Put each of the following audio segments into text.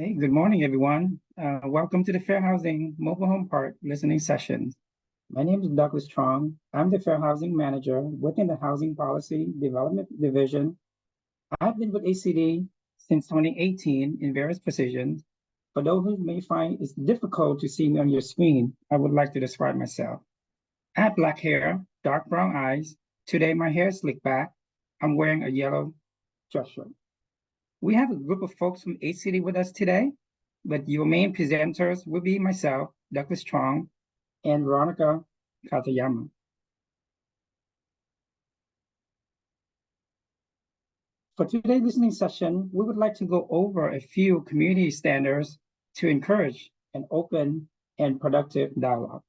Hey, good morning, everyone. Welcome to the Fair Housing Mobile Home Park listening session. My name is Douglas Strong. I'm the Fair Housing Manager within the Housing Policy Development Division. I've been with ACD since 2018 in various positions. For those who may find it's difficult to see me on your screen, I would like to describe myself. I have black hair, dark brown eyes. Today, my hair is slicked back. I'm wearing a yellow dress shirt. We have a group of folks from ACD with us today, but your main presenters will be myself, Douglas Strong, and Veronica Katayama. For today's listening session, we would like to go over a few community standards to encourage an open and productive dialogue.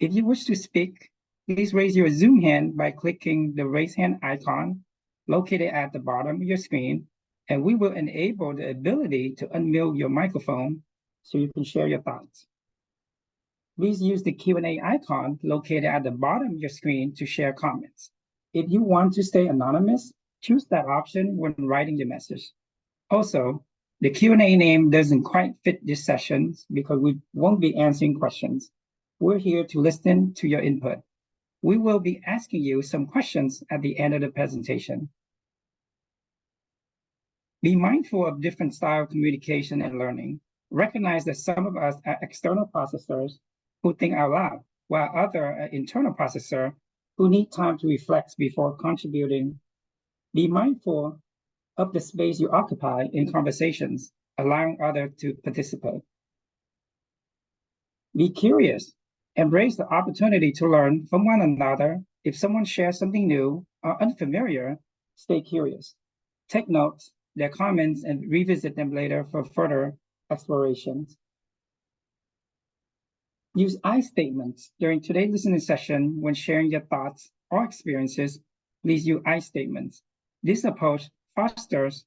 If you wish to speak, please raise your Zoom hand by clicking the raise hand icon located at the bottom of your screen, and we will enable the ability to unmute your microphone so you can share your thoughts. Please use the Q&A icon located at the bottom of your screen to share comments. If you want to stay anonymous, choose that option when writing your message. Also, the Q&A name doesn't quite fit this session because we won't be answering questions. We're here to listen to your input. We will be asking you some questions at the end of the presentation. Be mindful of different style of communication and learning. Recognize that some of us are external processors who think out loud, while others are internal processors who need time to reflect before contributing. Be mindful of the space you occupy in conversations, allowing others to participate. Be curious. Embrace the opportunity to learn from one another. If someone shares something new or unfamiliar, stay curious. Take notes, their comments, and revisit them later for further explorations. Use I statements during today's listening session when sharing your thoughts or experiences. Please use I statements. This approach fosters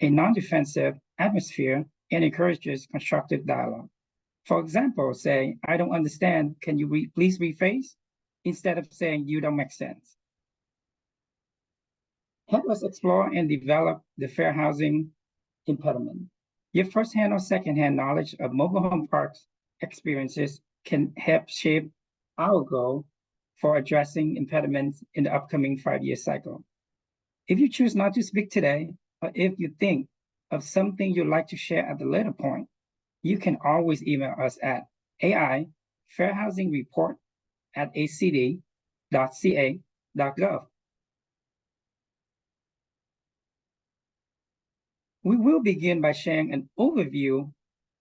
a non-defensive atmosphere and encourages constructive dialogue. For example, say, I don't understand, can you please rephrase? Instead of saying, you don't make sense. Help us explore and develop the fair housing impediment. Your firsthand or secondhand knowledge of mobile home parks experiences can help shape our goal for addressing impediments in the upcoming 5-year cycle. If you choose not to speak today, or if you think of something you'd like to share at a later point, you can always email us at aifairhousingreport@acd.ca.gov. We will begin by sharing an overview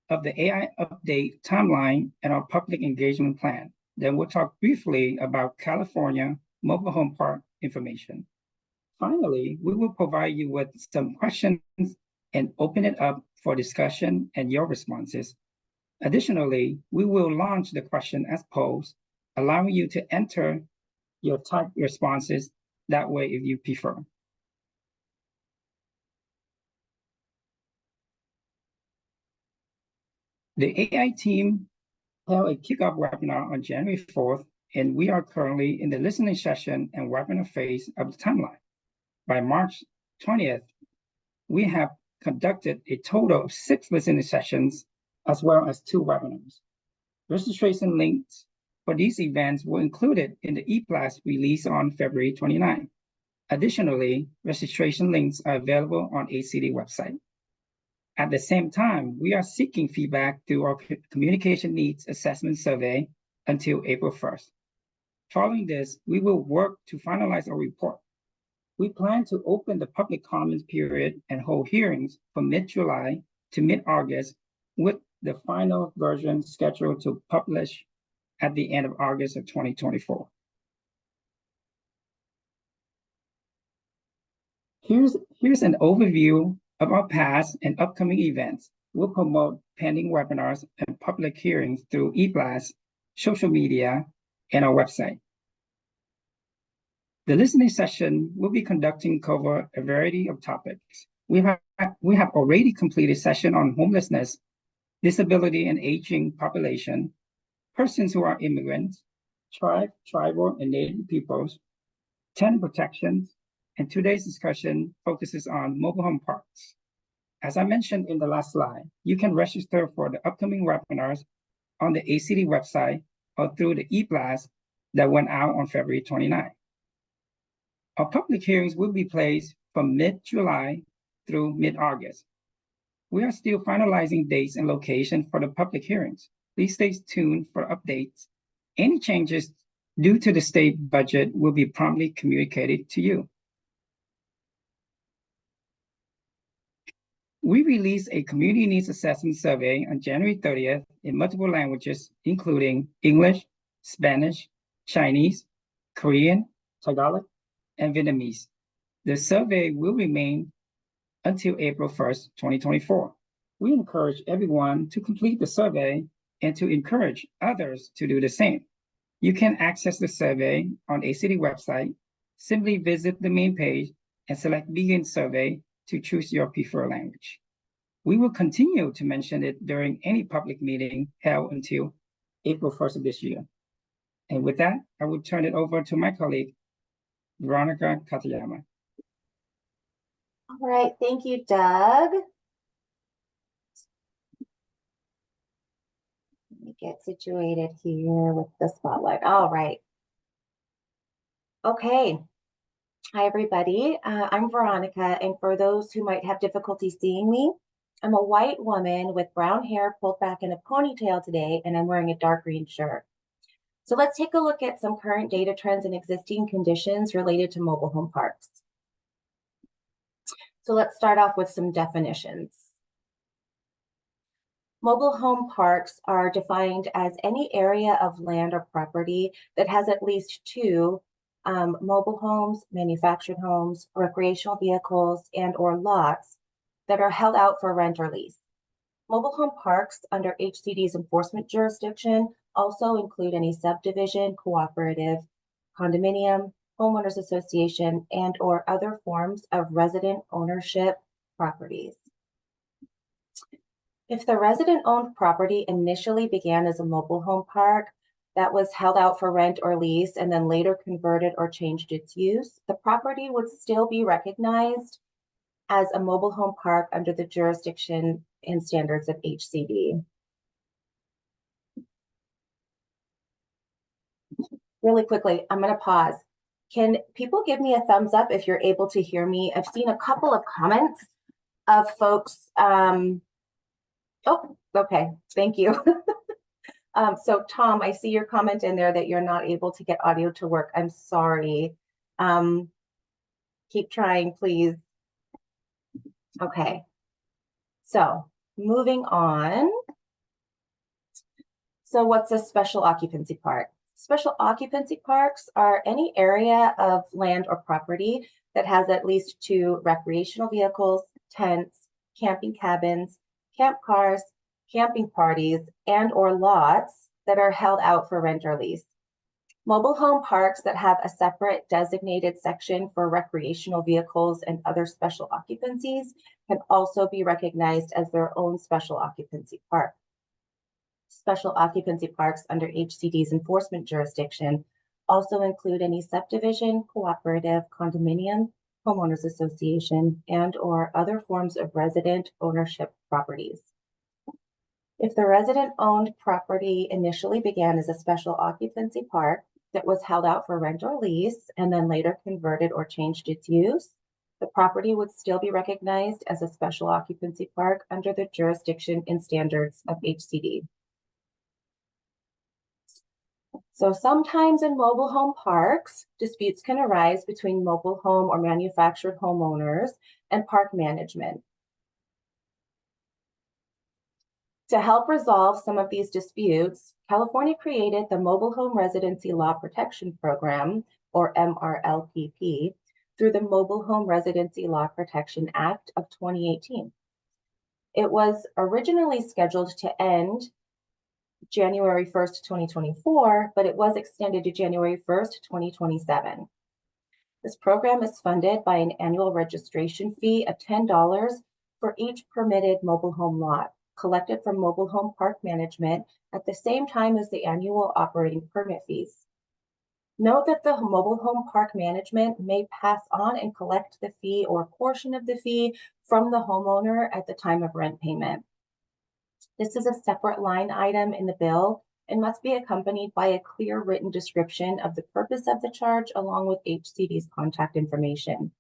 of the AI update timeline and our public engagement plan. Then we'll talk briefly about California mobile home park information. Finally, we will provide you with some questions and open it up for discussion and your responses. Additionally, we will launch the question as posed, allowing you to enter your typed responses that way if you prefer. The AI team held a kickoff webinar on January 4th, and we are currently in the listening session and webinar phase of the timeline. By March 20th, we have conducted a total of 6 listening sessions as well as 2 webinars. Registration links for these events were included in the e-blast release on February 29. Additionally, registration links are available on ACD website. At the same time, we are seeking feedback through our communication needs assessment survey until April 1st. Following this, we will work to finalize our report. We plan to open the public comments period and hold hearings from mid-July to mid-August, with the final version scheduled to publish at the end of August of 2024. Here's an overview of our past and upcoming events. We'll promote pending webinars and public hearings through e-blast, social media, and our website. The listening session will be conducting cover a variety of topics. We have already completed a session on homelessness, disability and aging population, persons who are immigrants, tribal and native peoples, tenant protections, and today's discussion focuses on mobile home parks. As I mentioned in the last slide, you can register for the upcoming webinars on the ACD website or through the e-blast that went out on February 29. Our public hearings will be placed from mid-July through mid-August. We are still finalizing dates and location for the public hearings. Please stay tuned for updates. Any changes due to the state budget will be promptly communicated to you. We released a community needs assessment survey on January 30th in multiple languages, including English, Spanish, Chinese, Korean, Tagalog, and Vietnamese. The survey will remain until April 1st, 2024. We encourage everyone to complete the survey and to encourage others to do the same. You can access the survey on ACD website. Simply visit the main page and select Begin Survey to choose your preferred language. We will continue to mention it during any public meeting held until April 1st of this year. And with that, I will turn it over to my colleague, Veronica Katayama. All right, thank you, Doug. Let me get situated here with the spotlight. All right. Okay. Hi, everybody. I'm Veronica, and for those who might have difficulty seeing me, I'm a white woman with brown hair pulled back in a ponytail today, and I'm wearing a dark green shirt. So let's take a look at some current data trends and existing conditions related to mobile home parks. So let's start off with some definitions. Mobile home parks are defined as any area of land or property that has at least two mobile homes, manufactured homes, recreational vehicles, and or lots that are held out for rent or lease. Mobile home parks under HCD's enforcement jurisdiction also include any subdivision, cooperative, condominium, homeowners association, and or other forms of resident ownership properties. If the resident-owned property initially began as a mobile home park that was held out for rent or lease and then later converted or changed its use, the property would still be recognized as a mobile home park under the jurisdiction and standards of HCD. Really quickly, I'm going to pause. Can people give me a thumbs up if you're able to hear me? I've seen a couple of comments of folks. Oh, okay. Thank you. So Tom, I see your comment in there that you're not able to get audio to work. I'm sorry. Keep trying, please. Okay. So moving on. So what's a special occupancy park? Special occupancy parks are any area of land or property that has at least two recreational vehicles, tents, camping cabins, camp cars, camping parties, and or lots that are held out for rent or lease. Mobile home parks that have a separate designated section for recreational vehicles and other special occupancies can also be recognized as their own special occupancy park. Special occupancy parks under HCD's enforcement jurisdiction also include any subdivision, cooperative, condominium, homeowners association, and or other forms of resident ownership properties. If the resident-owned property initially began as a special occupancy park that was held out for rent or lease and then later converted or changed its use, the property would still be recognized as a special occupancy park under the jurisdiction and standards of HCD. So sometimes in mobile home parks, disputes can arise between mobile home or manufactured homeowners and park management. To help resolve some of these disputes, California created the Mobile Home Residency Law Protection Program, or MRLPP, through the Mobile Home Residency Law Protection Act of 2018. It was originally scheduled to end January 1st, 2024, but it was extended to January 1st, 2027. This program is funded by an annual registration fee of $10 for each permitted mobile home lot, collected from mobile home park management at the same time as the annual operating permit fees. Note that the mobile home park management may pass on and collect the fee or portion of the fee from the homeowner at the time of rent payment. This is a separate line item in the bill and must be accompanied by a clear written description of the purpose of the charge along with HCD's contact information.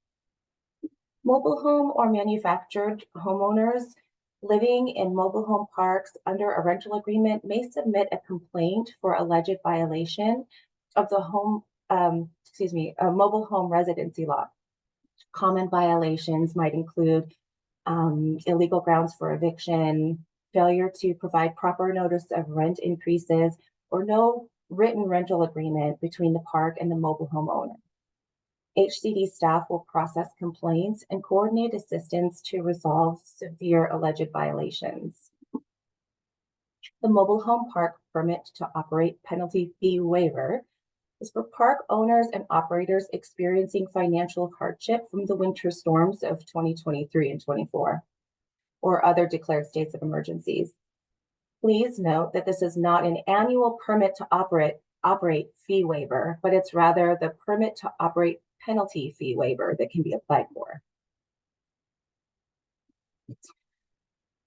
Mobile home or manufactured homeowners living in mobile home parks under a rental agreement may submit a complaint for alleged violation of the mobile home residency law. Common violations might include illegal grounds for eviction, failure to provide proper notice of rent increases, or no written rental agreement between the park and the mobile home owner. HCD staff will process complaints and coordinate assistance to resolve severe alleged violations. The mobile home park permit to operate penalty fee waiver is for park owners and operators experiencing financial hardship from the winter storms of 2023 and 24, or other declared states of emergencies. Please note that this is not an annual permit to operate fee waiver, but it's rather the permit to operate penalty fee waiver that can be applied for.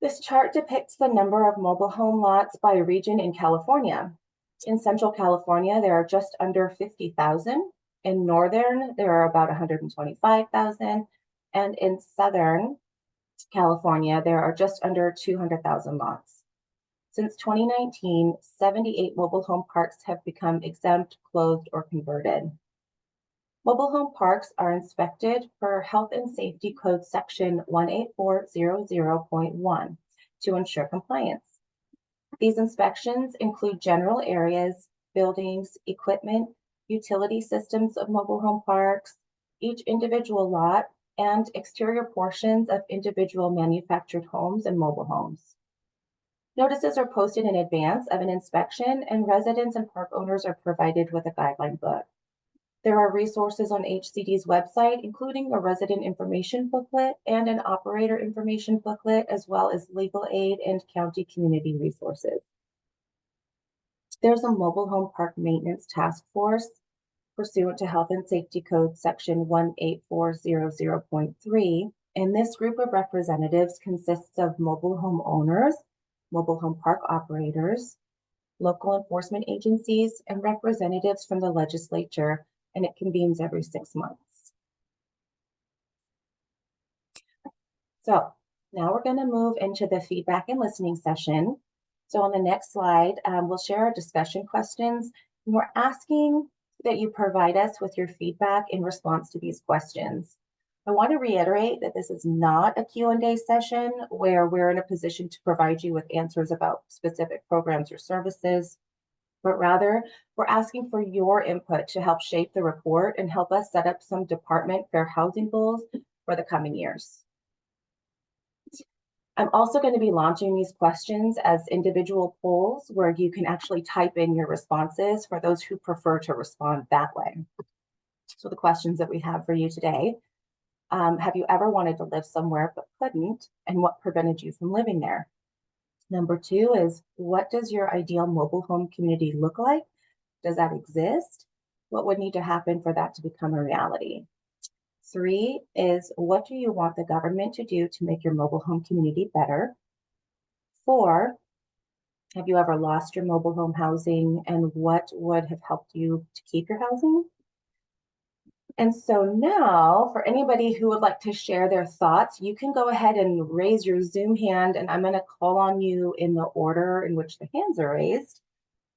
This chart depicts the number of mobile home lots by region in California. In Central California, there are just under 50,000. In Northern, there are about 125,000. And in Southern California, there are just under 200,000 lots. Since 2019, 78 mobile home parks have become exempt, closed, or converted. Mobile home parks are inspected per Health and Safety Code Section 18400.1 to ensure compliance. These inspections include general areas, buildings, equipment, utility systems of mobile home parks, each individual lot, and exterior portions of individual manufactured homes and mobile homes. Notices are posted in advance of an inspection, and residents and park owners are provided with a guideline book. There are resources on HCD's website, including a resident information booklet and an operator information booklet, as well as legal aid and county community resources. There's a mobile home park maintenance task force pursuant to Health and Safety Code Section 18400.3, and this group of representatives consists of mobile home owners, mobile home park operators, local enforcement agencies, and representatives from the legislature, and it convenes every 6 months. So now we're going to move into the feedback and listening session. So on the next slide, we'll share our discussion questions, and we're asking that you provide us with your feedback in response to these questions. I want to reiterate that this is not a Q&A session where we're in a position to provide you with answers about specific programs or services, but rather we're asking for your input to help shape the report and help us set up some department fair housing goals for the coming years. I'm also going to be launching these questions as individual polls where you can actually type in your responses for those who prefer to respond that way. So the questions that we have for you today, have you ever wanted to live somewhere but couldn't, and what prevented you from living there? Number 2 is, what does your ideal mobile home community look like? Does that exist? What would need to happen for that to become a reality? 3 is, what do you want the government to do to make your mobile home community better? 4, have you ever lost your mobile home housing, and what would have helped you to keep your housing? And so now, for anybody who would like to share their thoughts, you can go ahead and raise your Zoom hand, and I'm going to call on you in the order in which the hands are raised.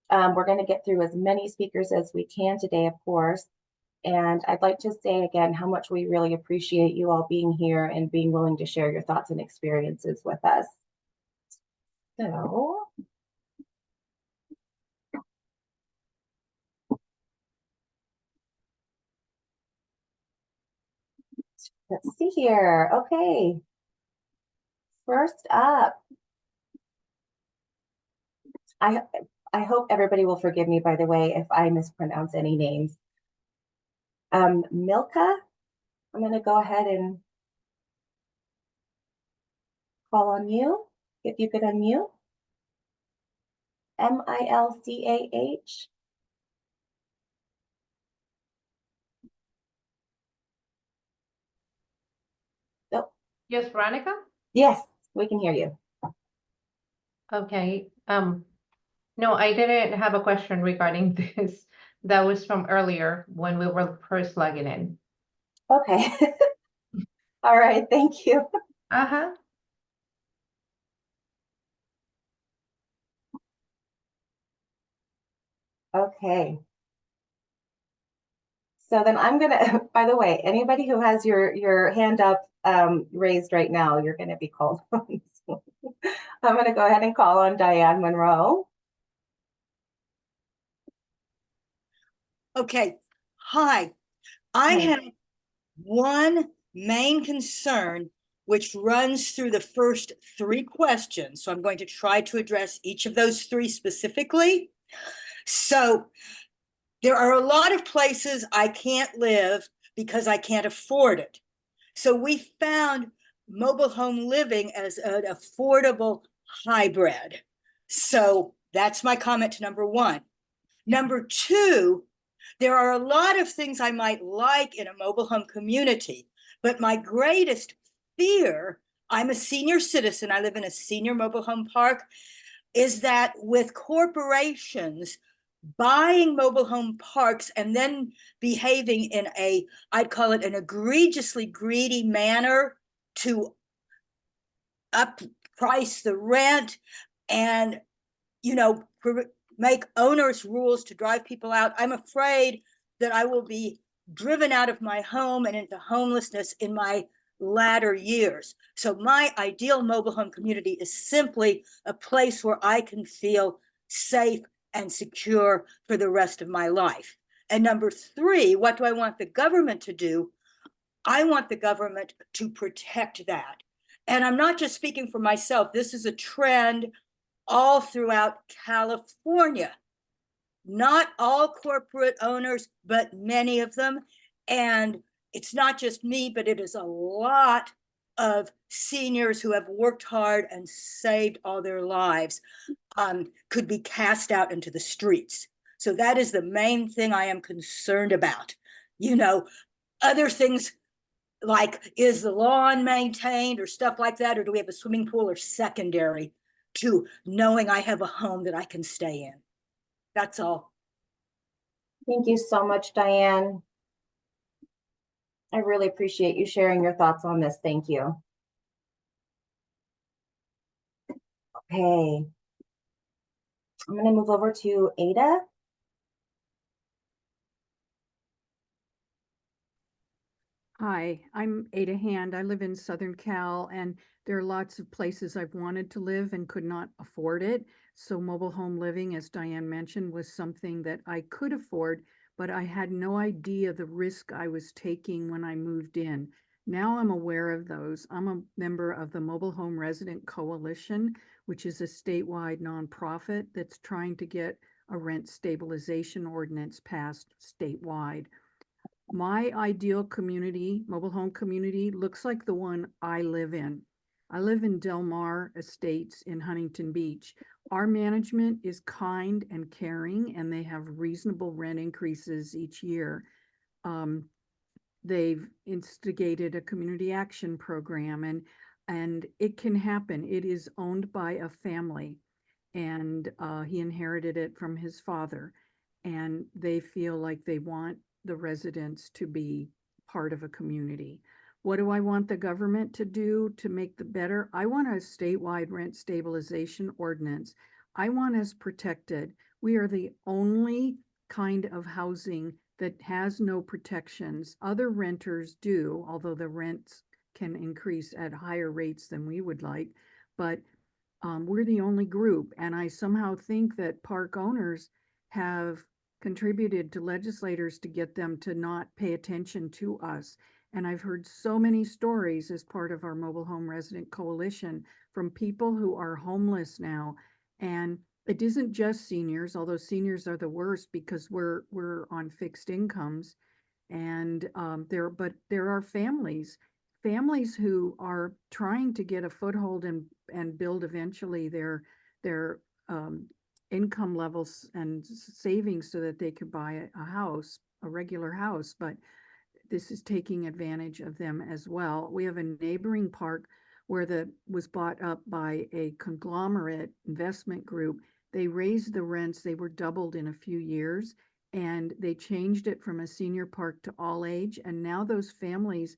We're going to get through as many speakers as we can today, of course. And I'd like to say again how much we really appreciate you all being here and being willing to share your thoughts and experiences with us. So let's see here. Okay. First up, I hope everybody will forgive me, by the way, if I mispronounce any names. Milka, I'm going to go ahead and call on you. If you could unmute. Milcah. Yes, Veronica? Yes, we can hear you. Okay. No, I didn't have a question regarding this. That was from earlier when we were first logging in. Okay. All right, thank you. Uh-huh. Okay. So then I'm gonna, by the way, anybody who has your hand up raised right now, you're gonna be called on. So I'm gonna go ahead and call on Diane Monroe. Okay, hi. I Hi. have one main concern which runs through the first three questions. So I'm going to try to address each of those three specifically. So there are a lot of places I can't live because I can't afford it. So we found mobile home living as an affordable hybrid. So that's my comment to number one. Number two, there are a lot of things I might like in a mobile home community, but my greatest fear, I'm a senior citizen, I live in a senior mobile home park, is that with corporations buying mobile home parks and then behaving in a, I'd call it an egregiously greedy manner to up price the rent and, you know, make onerous rules to drive people out. I'm afraid that I will be driven out of my home and into homelessness in my latter years. So my ideal mobile home community is simply a place where I can feel safe and secure for the rest of my life. And number three, what do I want the government to do? I want the government to protect that. And I'm not just speaking for myself. This is a trend all throughout California. Not all corporate owners, but many of them. And it's not just me, but it is a lot of seniors who have worked hard and saved all their lives could be cast out into the streets. So that is the main thing I am concerned about. You know, other things like, is the lawn maintained or stuff like that, or do we have a swimming pool, or secondary to knowing I have a home that I can stay in? That's all. Thank you so much, Diane. I really appreciate you sharing your thoughts on this. Thank you. Okay. I'm going to move over to Ada. Hi, I'm Ada Hand. I live in Southern Cal, and there are lots of places I've wanted to live and could not afford it. So mobile home living, as Diane mentioned, was something that I could afford, but I had no idea the risk I was taking when I moved in. Now I'm aware of those. I'm a member of the Mobile Home Resident Coalition, which is a statewide nonprofit that's trying to get a rent stabilization ordinance passed statewide. My ideal community, mobile home community, looks like the one I live in. I live in Del Mar Estates in Huntington Beach. Our management is kind and caring, and they have reasonable rent increases each year. They've instigated a community action program, and it can happen. It is owned by a family, and he inherited it from his father, and they feel like they want the residents to be part of a community. What do I want the government to do to make the better? I want a statewide rent stabilization ordinance. I want us protected. We are the only kind of housing that has no protections. Other renters do, although the rents can increase at higher rates than we would like, but we're the only group. And I somehow think that park owners have contributed to legislators to get them to not pay attention to us. And I've heard so many stories as part of our Mobile Home Resident Coalition from people who are homeless now. And it isn't just seniors, although seniors are the worst because we're on fixed incomes. And but there are families who are trying to get a foothold and build eventually their income levels and savings so that they could buy a house, a regular house. But this is taking advantage of them as well. We have a neighboring park where was bought up by a conglomerate investment group. They raised the rents, they were doubled in a few years, and they changed it from a senior park to all age. And now those families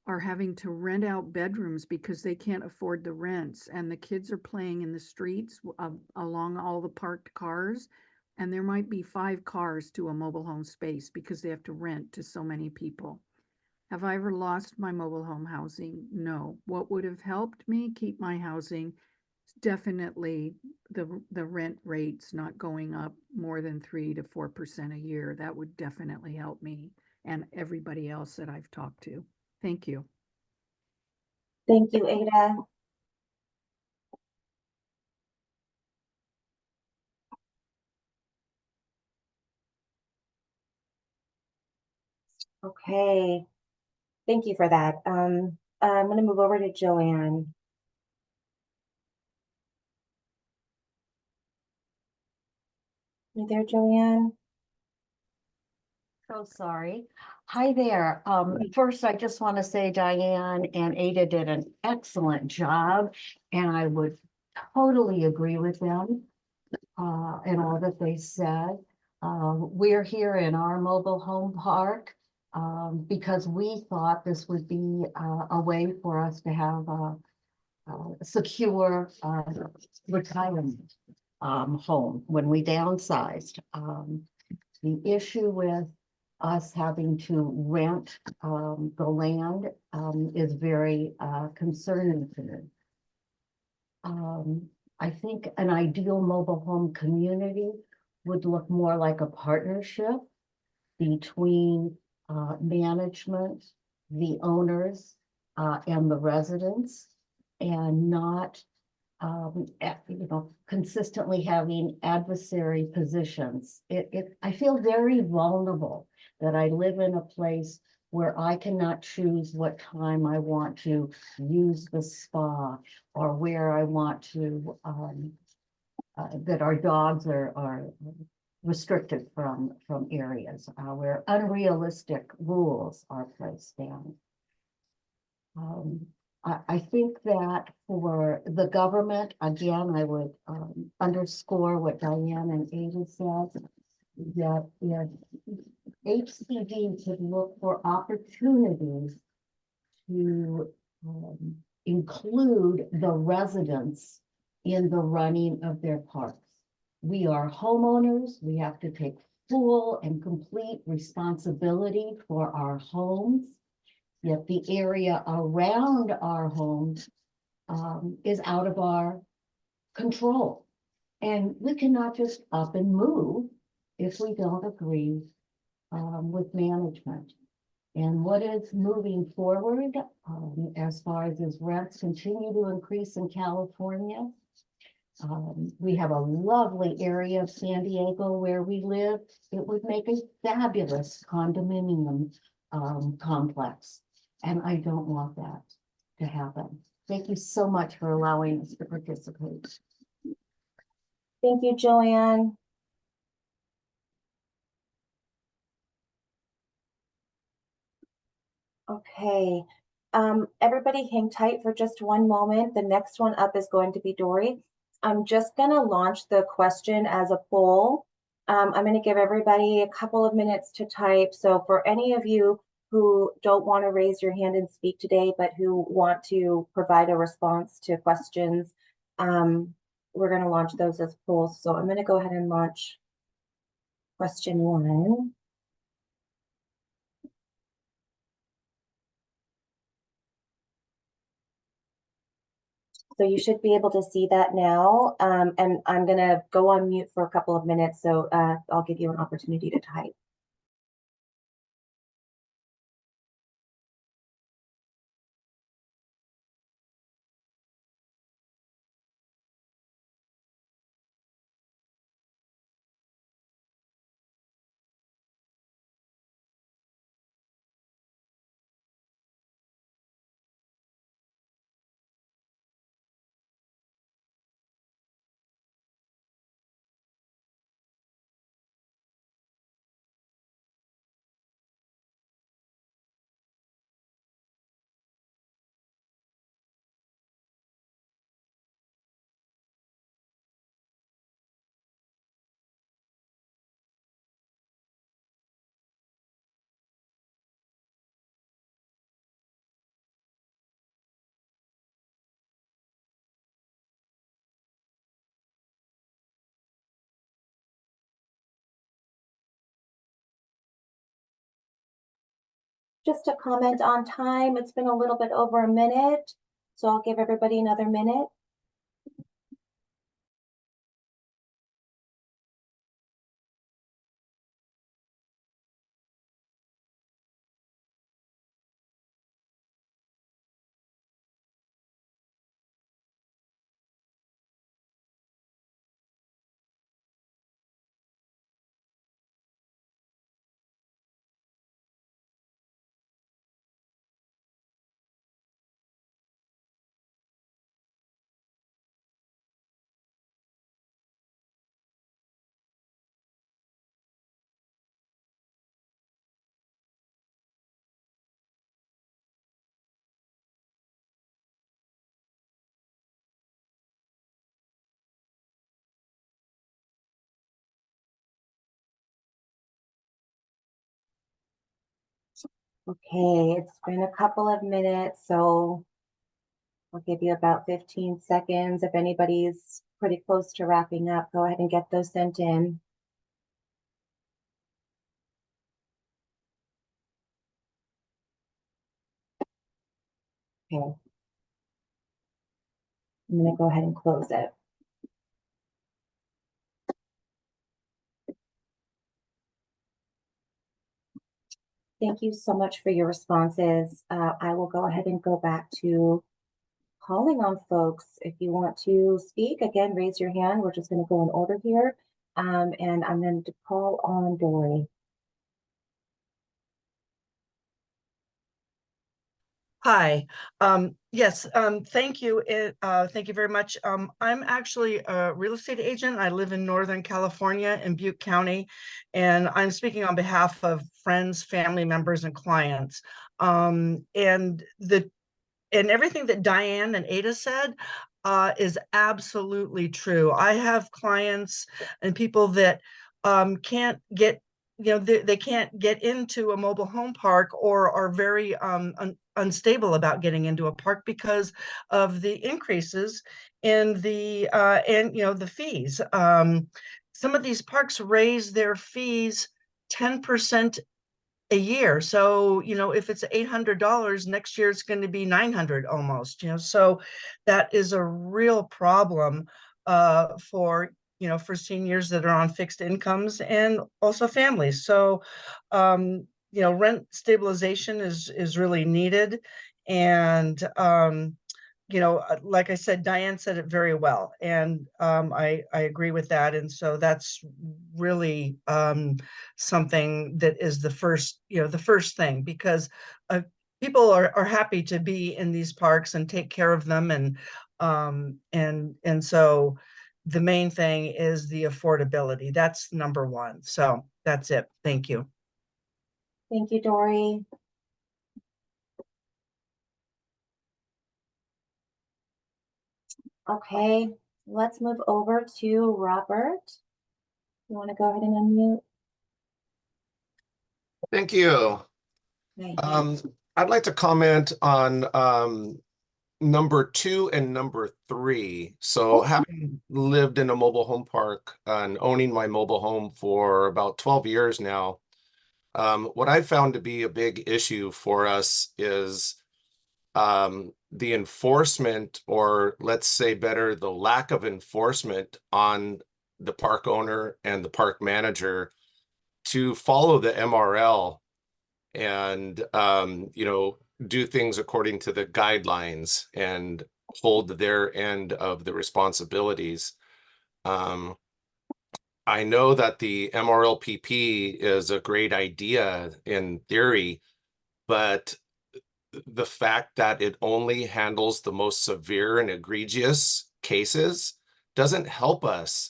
are having to rent out bedrooms because they can't afford the rents. And the kids are playing in the streets along all the parked cars. And there might be 5 cars to a mobile home space because they have to rent to so many people. Have I ever lost my mobile home housing? No. What would have helped me keep my housing? Definitely the rent rates not going up more than 3 to 4% a year. That would definitely help me and everybody else that I've talked to. Thank you. Thank you, Ada. Okay, thank you for that. I'm going to move over to Joanne. You there, Joanne? So sorry. Hi there. First, I just want to say Diane and Ada did an excellent job, and I would totally agree with them and all that they said. We're here in our mobile home park because we thought this would be a way for us to have a secure retirement home when we downsized. The issue with us having to rent the land is very concerning to me. I think an ideal mobile home community would look more like a partnership between management, the owners, and the residents, and not consistently having adversary positions. I feel very vulnerable that I live in a place where I cannot choose what time I want to use the spa or where I want to, that our dogs are restricted from areas where unrealistic rules are placed down. I think that for the government, again, I would underscore what Diane and Ada said, that if HCD could look for opportunities to include the residents in the running of their parks. We are homeowners. We have to take full and complete responsibility for our homes. Yet the area around our homes is out of our control. And we cannot just up and move if we don't agree with management. And what is moving forward as far as rents continue to increase in California. We have a lovely area of San Diego where we live. It would make a fabulous condominium complex. And I don't want that to happen. Thank you so much for allowing us to participate. Thank you, Joanne. Okay, everybody hang tight for just one moment. The next one up is going to be Dory. I'm just gonna launch the question as a poll. I'm gonna give everybody a couple of minutes to type. So for any of you who don't want to raise your hand and speak today, but who want to provide a response to questions, we're gonna launch those as polls. So I'm gonna go ahead and launch question 1. So you should be able to see that now. And I'm going to go on mute for a couple of minutes. So I'll give you an opportunity to type. just a comment on time. It's been a little bit over a minute, so I'll give everybody another minute. Okay, it's been a couple of minutes, so I'll give you about 15 seconds. If anybody's pretty close to wrapping up, go ahead and get those sent in. Okay. I'm going to go ahead and close it. Thank you so much for your responses. I will go ahead and go back to calling on folks. If you want to speak, again, raise your hand. We're just going to go in order here. And I'm going to call on Dory. Hi. Yes, thank you. Thank you very much. I'm actually a real estate agent. I live in Northern California in Butte County, and I'm speaking on behalf of friends, family members, and clients. And everything that Diane and Ada said is absolutely true. I have clients and people that can't get, they can't get into a mobile home park or are very unstable about getting into a park because of the increases in the the fees. Some of these parks raise their fees 10% a year. So, if it's $800, next year it's going to be 900 almost, so that is a real problem for seniors that are on fixed incomes and also families. So, rent stabilization is really needed. And, like I said, Diane said it very well, and I agree with that. And so that's really something that is the first thing, because people are happy to be in these parks and take care of them, and so the main thing is the affordability. That's number one. So that's it. Thank you. Thank you, Dory. Okay, let's move over to Robert. You want to go ahead and unmute? Thank you. I'd like to comment on number 2 and number 3. So having lived in a mobile home park and owning my mobile home for about 12 years now, what I found to be a big issue for us is the enforcement, or let's say better, the lack of enforcement on the park owner and the park manager to follow the MRL and do things according to the guidelines and hold their end of the responsibilities. I know that the MRLPP is a great idea in theory, but the fact that it only handles the most severe and egregious cases doesn't help us.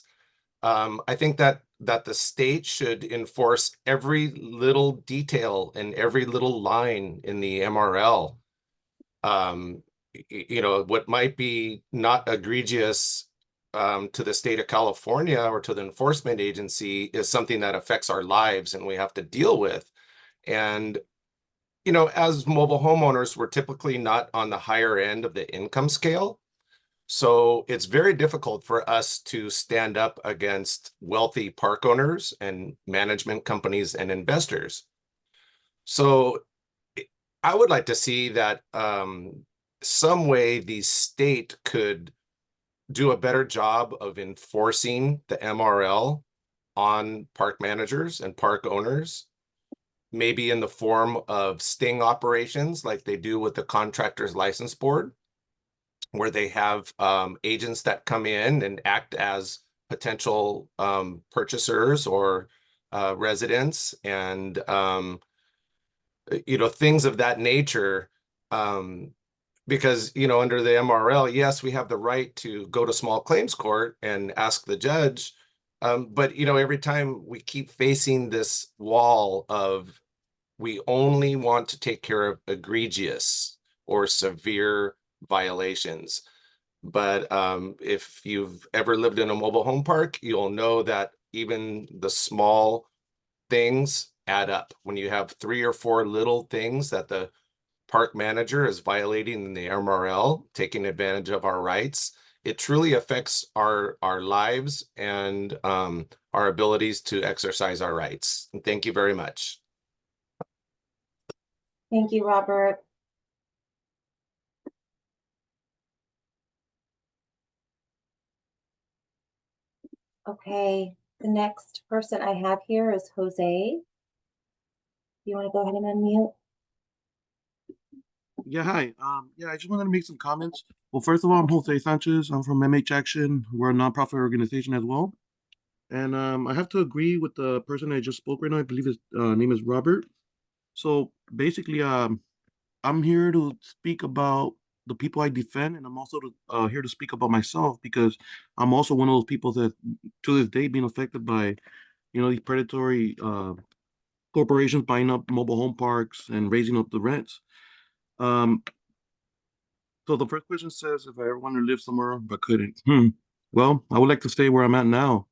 I think that the state should enforce every little detail and every little line in the MRL. What might be not egregious to the state of California or to the enforcement agency is something that affects our lives and we have to deal with. And as mobile homeowners, we're typically not on the higher end of the income scale. So it's very difficult for us to stand up against wealthy park owners and management companies and investors. So I would like to see that some way the state could do a better job of enforcing the MRL on park managers and park owners, maybe in the form of sting operations like they do with the Contractors License Board, where they have agents that come in and act as potential purchasers or residents, and things of that nature. Because under the MRL, yes, we have the right to go to small claims court and ask the judge, but every time we keep facing this wall of, we only want to take care of egregious or severe violations. But if you've ever lived in a mobile home park, you'll know that even the small things add up. When you have 3 or 4 little things that the park manager is violating the MRL, taking advantage of our rights, it truly affects our lives and our abilities to exercise our rights. And thank you very much. Thank you, Robert. Okay, the next person I have here is Jose. You want to go ahead and unmute? Yeah, hi. Yeah, I just wanted to make some comments. Well, first of all, I'm Jose Sanchez. I'm from MH Action. We're a nonprofit organization as well. And I have to agree with the person that just spoke right now. I believe his name is Robert. So basically, I'm here to speak about the people I defend, and I'm also here to speak about myself, because I'm also one of those people that, to this day, being affected by, these predatory corporations buying up mobile home parks and raising up the rents. So the first question says, if I ever wanted to live somewhere but couldn't. Well, I would like to stay where I'm at now.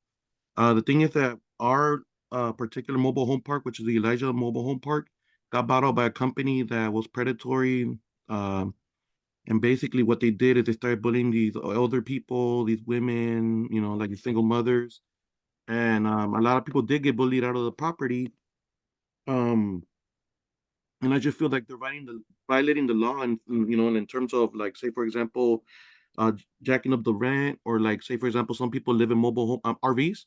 The thing is that our particular mobile home park, which is the Elijah Mobile Home Park, got bought out by a company that was predatory. And basically what they did is they started bullying these elder people, these women, like these single mothers. And a lot of people did get bullied out of the property. And I just feel like they're violating the law, and in terms of, like, say for example, jacking up the rent, or like, say for example, some people live in mobile home RVs,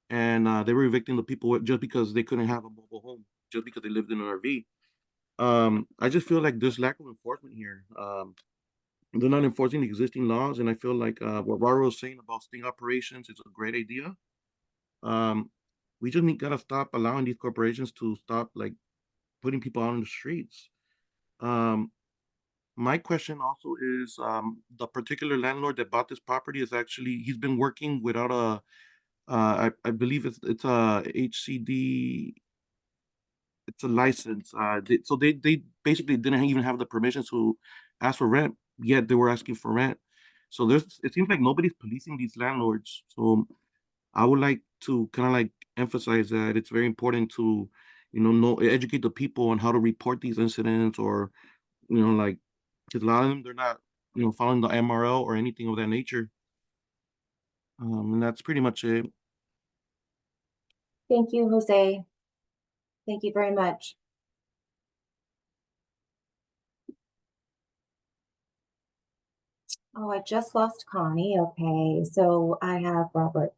and they were evicting the people just because they couldn't have a mobile home, just because they lived in an RV. I just feel like there's lack of enforcement here. They're not enforcing the existing laws, and I feel like what Rara was saying about sting operations is a great idea. We just gotta stop allowing these corporations to stop, like, putting people out on the streets. Um, my question also is, the particular landlord that bought this property is actually, he's been working without a, I believe it's a HCD, it's a license. So they basically didn't even have the permission to ask for rent, yet they were asking for rent. So it seems like nobody's policing these landlords. So I would like to kind of like emphasize that it's very important to, educate the people on how to report these incidents, or, like, because a lot of them, they're not, following the MRL or anything of that nature. And that's pretty much it. Thank you, Jose. Thank you very much. Oh, I just lost Connie. Okay, so I have Robert.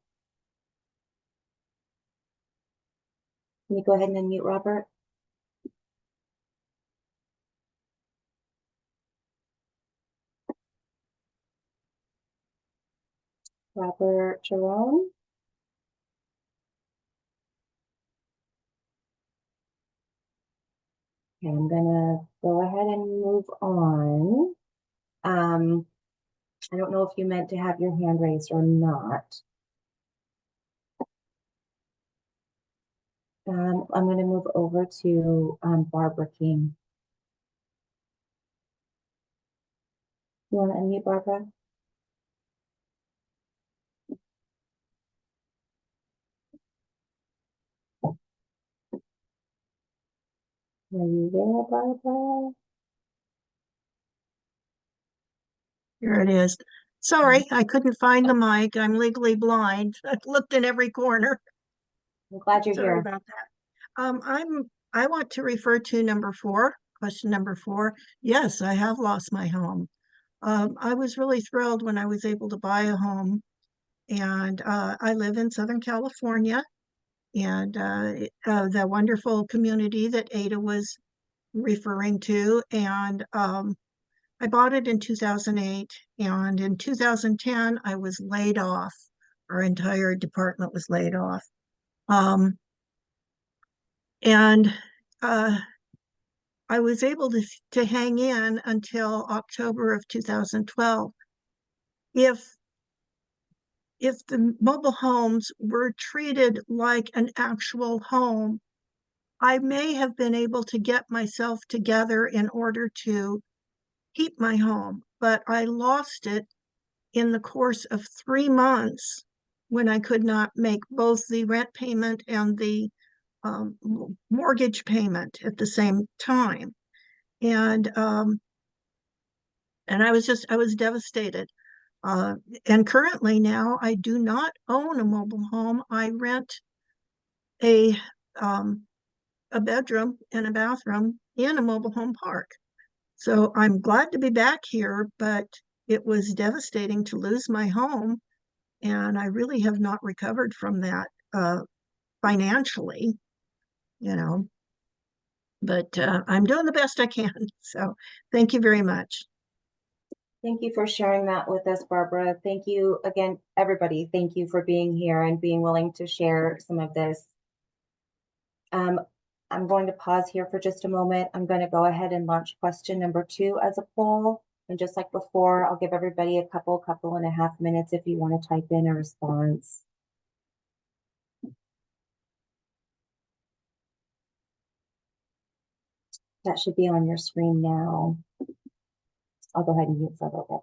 Can you go ahead and unmute Robert? Robert Jerome? Okay, I'm gonna go ahead and move on. I don't know if you meant to have your hand raised or not. I'm gonna move over to Barbara King. You want to unmute Barbara? Are you there, Barbara? Here it is. Sorry, I couldn't find the mic. I'm legally blind. I've looked in every corner. I'm glad you're Sorry here. about that. I want to refer to number 4, question number 4. Yes, I have lost my home. I was really thrilled when I was able to buy a home, and I live in Southern California, and the wonderful community that Ada was referring to, and I bought it in 2008, and in 2010 I was laid off. Our entire department was laid off. And I was able to hang in until October of 2012. If the mobile homes were treated like an actual home, I may have been able to get myself together in order to keep my home, but I lost it in the course of 3 months when I could not make both the rent payment and the mortgage payment at the same time. And I was devastated. And currently now I do not own a mobile home. I rent a bedroom and a bathroom in a mobile home park. So I'm glad to be back here, but it was devastating to lose my home, and I really have not recovered from that financially, you know. But I'm doing the best I can. So thank you very much. Thank you for sharing that with us, Barbara. Thank you again, everybody. Thank you for being here and being willing to share some of this. I'm going to pause here for just a moment. I'm going to go ahead and launch question number 2 as a poll. And just like before, I'll give everybody a couple and a half minutes if you want to type in a response. That should be on your screen now. I'll go ahead and mute for a little bit.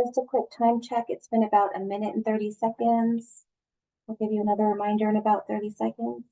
Just a quick time check. It's been about 1 minute and 30 seconds. I'll give you another reminder in about 30 seconds.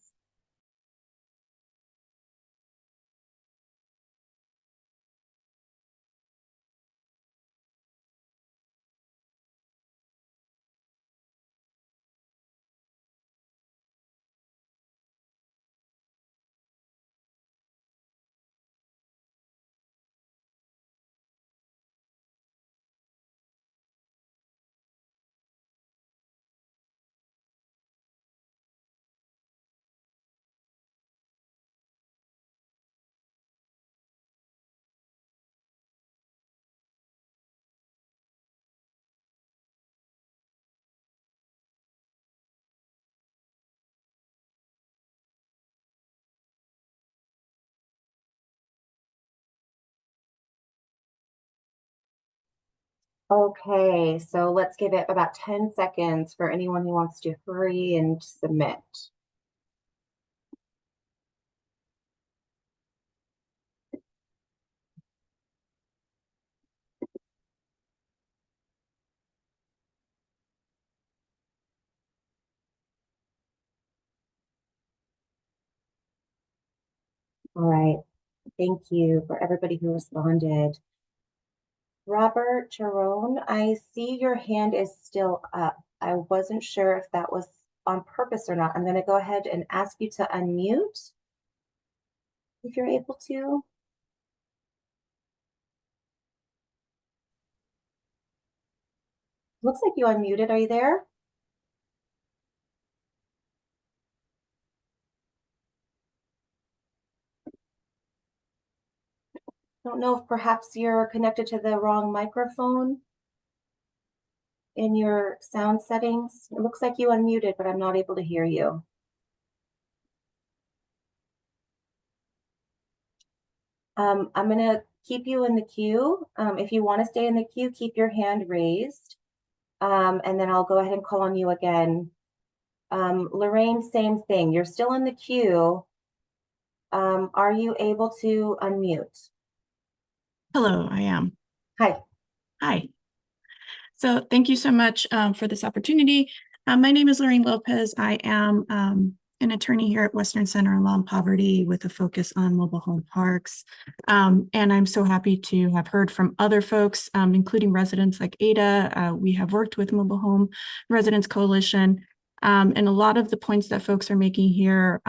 Okay, so let's give it about 10 seconds for anyone who wants to hurry and submit. All right, thank you for everybody who responded. Robert Jerome, I see your hand is still up. I wasn't sure if that was on purpose or not. I'm going to go ahead and ask you to unmute. if you're able to. Looks like you unmuted. Are you there? Don't know if perhaps you're connected to the wrong microphone in your sound settings. It looks like you unmuted, but I'm not able to hear you. I'm going to keep you in the queue. If you want to stay in the queue, keep your hand raised. And then I'll go ahead and call on you again. Lorraine, same thing. You're still in the queue. Are you able to unmute? Hello, I am. Hi. Hi. So thank you so much for this opportunity. My name is Lorraine Lopez. I am an attorney here at Western Center on Law and Poverty with a focus on mobile home parks. And I'm so happy to have heard from other folks, including residents like Ada. We have worked with Mobile Home Residents Coalition. And a lot of the points that folks are making here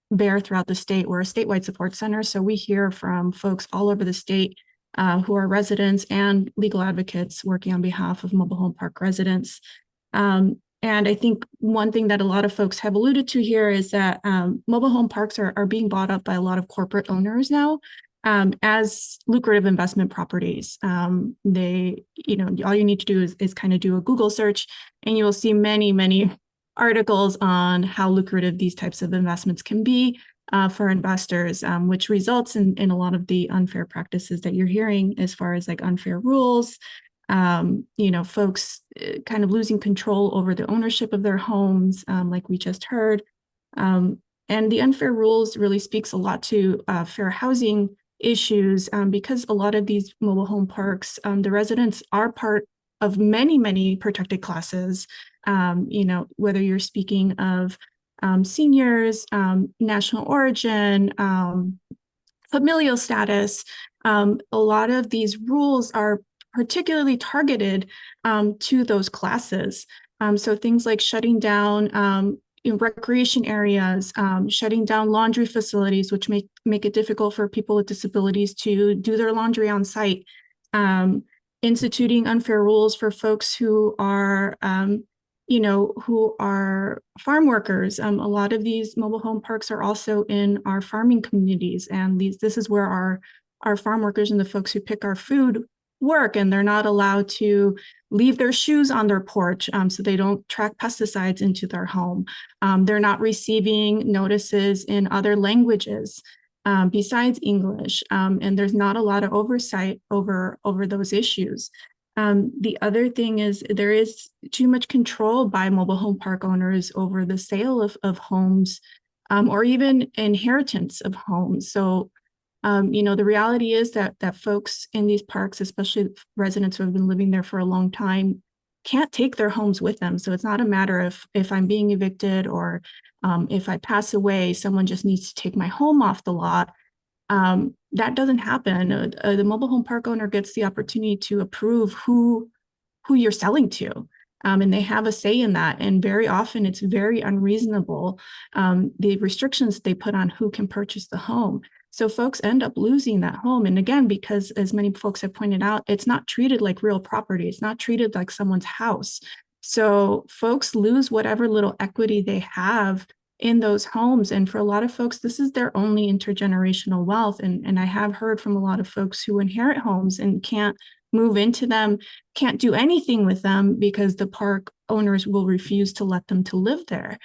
bear throughout the state. We're a statewide support center, so we hear from folks all over the state who are residents and legal advocates working on behalf of mobile home park residents. And I think one thing that a lot of folks have alluded to here is that mobile home parks are being bought up by a lot of corporate owners now as lucrative investment properties. They, all you need to do is kind of do a Google search and you will see many, many articles on how lucrative these types of investments can be for investors, which results in a lot of the unfair practices that you're hearing as far as like unfair rules, folks kind of losing control over the ownership of their homes, like we just heard. And the unfair rules really speaks a lot to fair housing issues because a lot of these mobile home parks, the residents are part of many, many protected classes, whether you're speaking of seniors, national origin, familial status. A lot of these rules are particularly targeted to those classes. So things like shutting down recreation areas, shutting down laundry facilities, which make it difficult for people with disabilities to do their laundry on site, instituting unfair rules for folks who are who are farm workers. A lot of these mobile home parks are also in our farming communities, and this is where our farm workers and the folks who pick our food work, and they're not allowed to leave their shoes on their porch so they don't track pesticides into their home. They're not receiving notices in other languages besides English, and there's not a lot of oversight over those issues. The other thing is there is too much control by mobile home park owners over the sale of homes or even inheritance of homes. So, the reality is that folks in these parks, especially residents who have been living there for a long time, can't take their homes with them. So it's not a matter of if I'm being evicted or if I pass away, someone just needs to take my home off the lot. That doesn't happen. The mobile home park owner gets the opportunity to approve who you're selling to, and they have a say in that. And very often it's very unreasonable, the restrictions they put on who can purchase the home. So folks end up losing that home. And again, because as many folks have pointed out, it's not treated like real property. It's not treated like someone's house. So folks lose whatever little equity they have in those homes. And for a lot of folks, this is their only intergenerational wealth. And I have heard from a lot of folks who inherit homes and can't move into them, can't do anything with them because the park owners will refuse to let them to live there.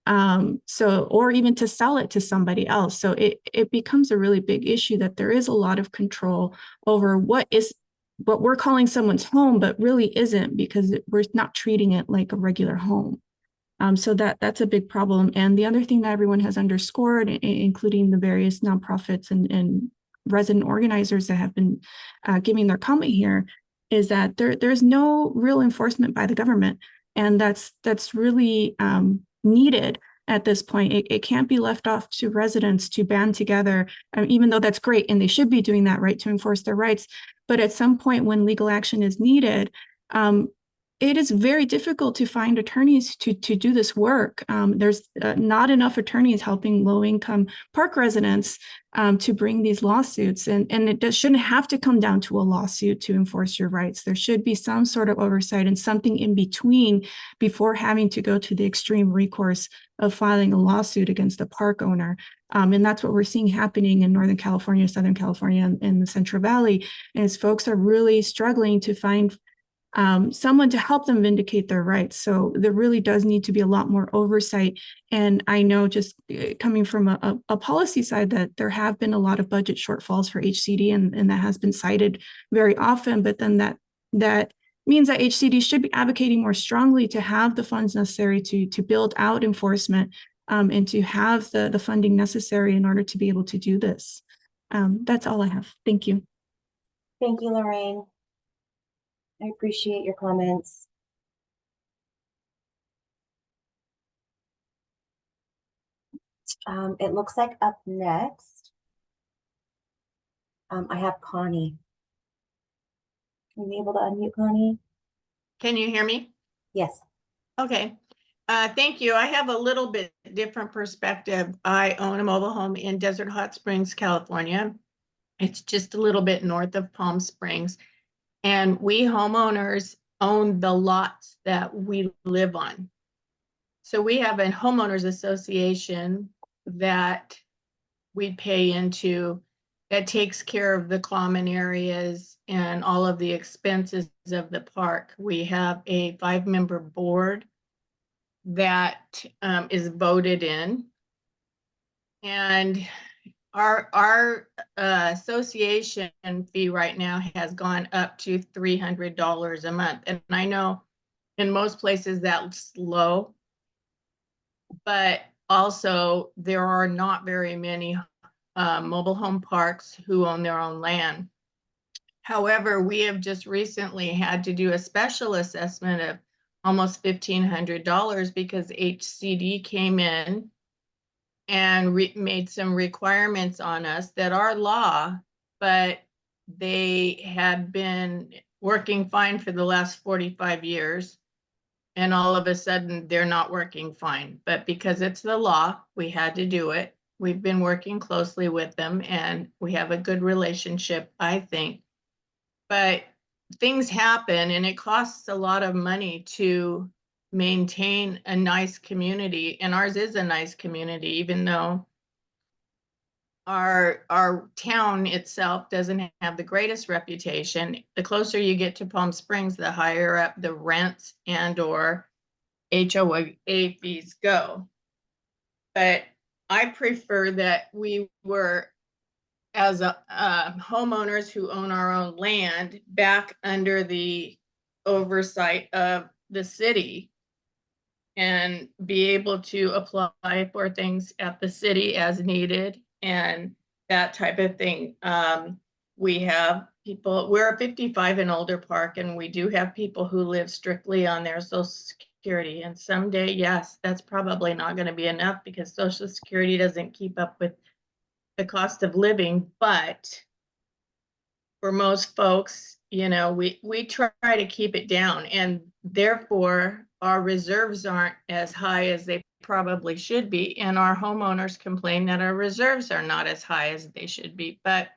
Or even to sell it to somebody else. So it becomes a really big issue that there is a lot of control over what we're calling someone's home, but really isn't, because we're not treating it like a regular home. So that's a big problem. And the other thing that everyone has underscored, including the various nonprofits and resident organizers that have been giving their comment here, is that there's no real enforcement by the government. And that's really needed at this point. It can't be left off to residents to band together, even though that's great and they should be doing that, right, to enforce their rights. But at some point when legal action is needed, it is very difficult to find attorneys to do this work. There's not enough attorneys helping low-income park residents to bring these lawsuits, and shouldn't have to come down to a lawsuit to enforce your rights. There should be some sort of oversight and something in between before having to go to the extreme recourse of filing a lawsuit against a park owner. And that's what we're seeing happening in Northern California, Southern California, and the Central Valley, is folks are really struggling to find someone to help them vindicate their rights. So there really does need to be a lot more oversight. And I know, just coming from a policy side, that there have been a lot of budget shortfalls for HCD, and that has been cited very often. But then that means that HCD should be advocating more strongly to have the funds necessary to build out enforcement, and to have the funding necessary in order to be able to do this. That's all I have. Thank you. Thank you, Lorraine. I appreciate your comments. It looks like up next, I have Connie. Are you able to unmute, Connie? Can you hear me? Yes. Okay. Thank you. I have a little bit different perspective. I own a mobile home in Desert Hot Springs, California. It's just a little bit north of Palm Springs. And we homeowners own the lots that we live on. So we have a homeowners association that we pay into that takes care of the common areas and all of the expenses of the park. We have a 5-member board that is voted in. And our association fee right now has gone up to $300 a month. And I know in most places that's low, but also there are not very many mobile home parks who own their own land. However, we have just recently had to do a special assessment of almost $1,500 because HCD came in and made some requirements on us that are law, but they had been working fine for the last 45 years. And all of a sudden they're not working fine. But because it's the law, we had to do it. We've been working closely with them and we have a good relationship, I think. But things happen and it costs a lot of money to maintain a nice community. And ours is a nice community, even though our town itself doesn't have the greatest reputation. The closer you get to Palm Springs, the higher up the rents and or HOA fees go. But I prefer that we were, as homeowners who own our own land, back under the oversight of the city and be able to apply for things at the city as needed and that type of thing. We have people, we're a 55 and older park, and we do have people who live strictly on their Social Security. And someday, yes, that's probably not going to be enough because Social Security doesn't keep up with the cost of living. But for most folks, you know, we try to keep it down, and therefore our reserves aren't as high as they probably should be. And our homeowners complain that our reserves are not as high as they should be. But,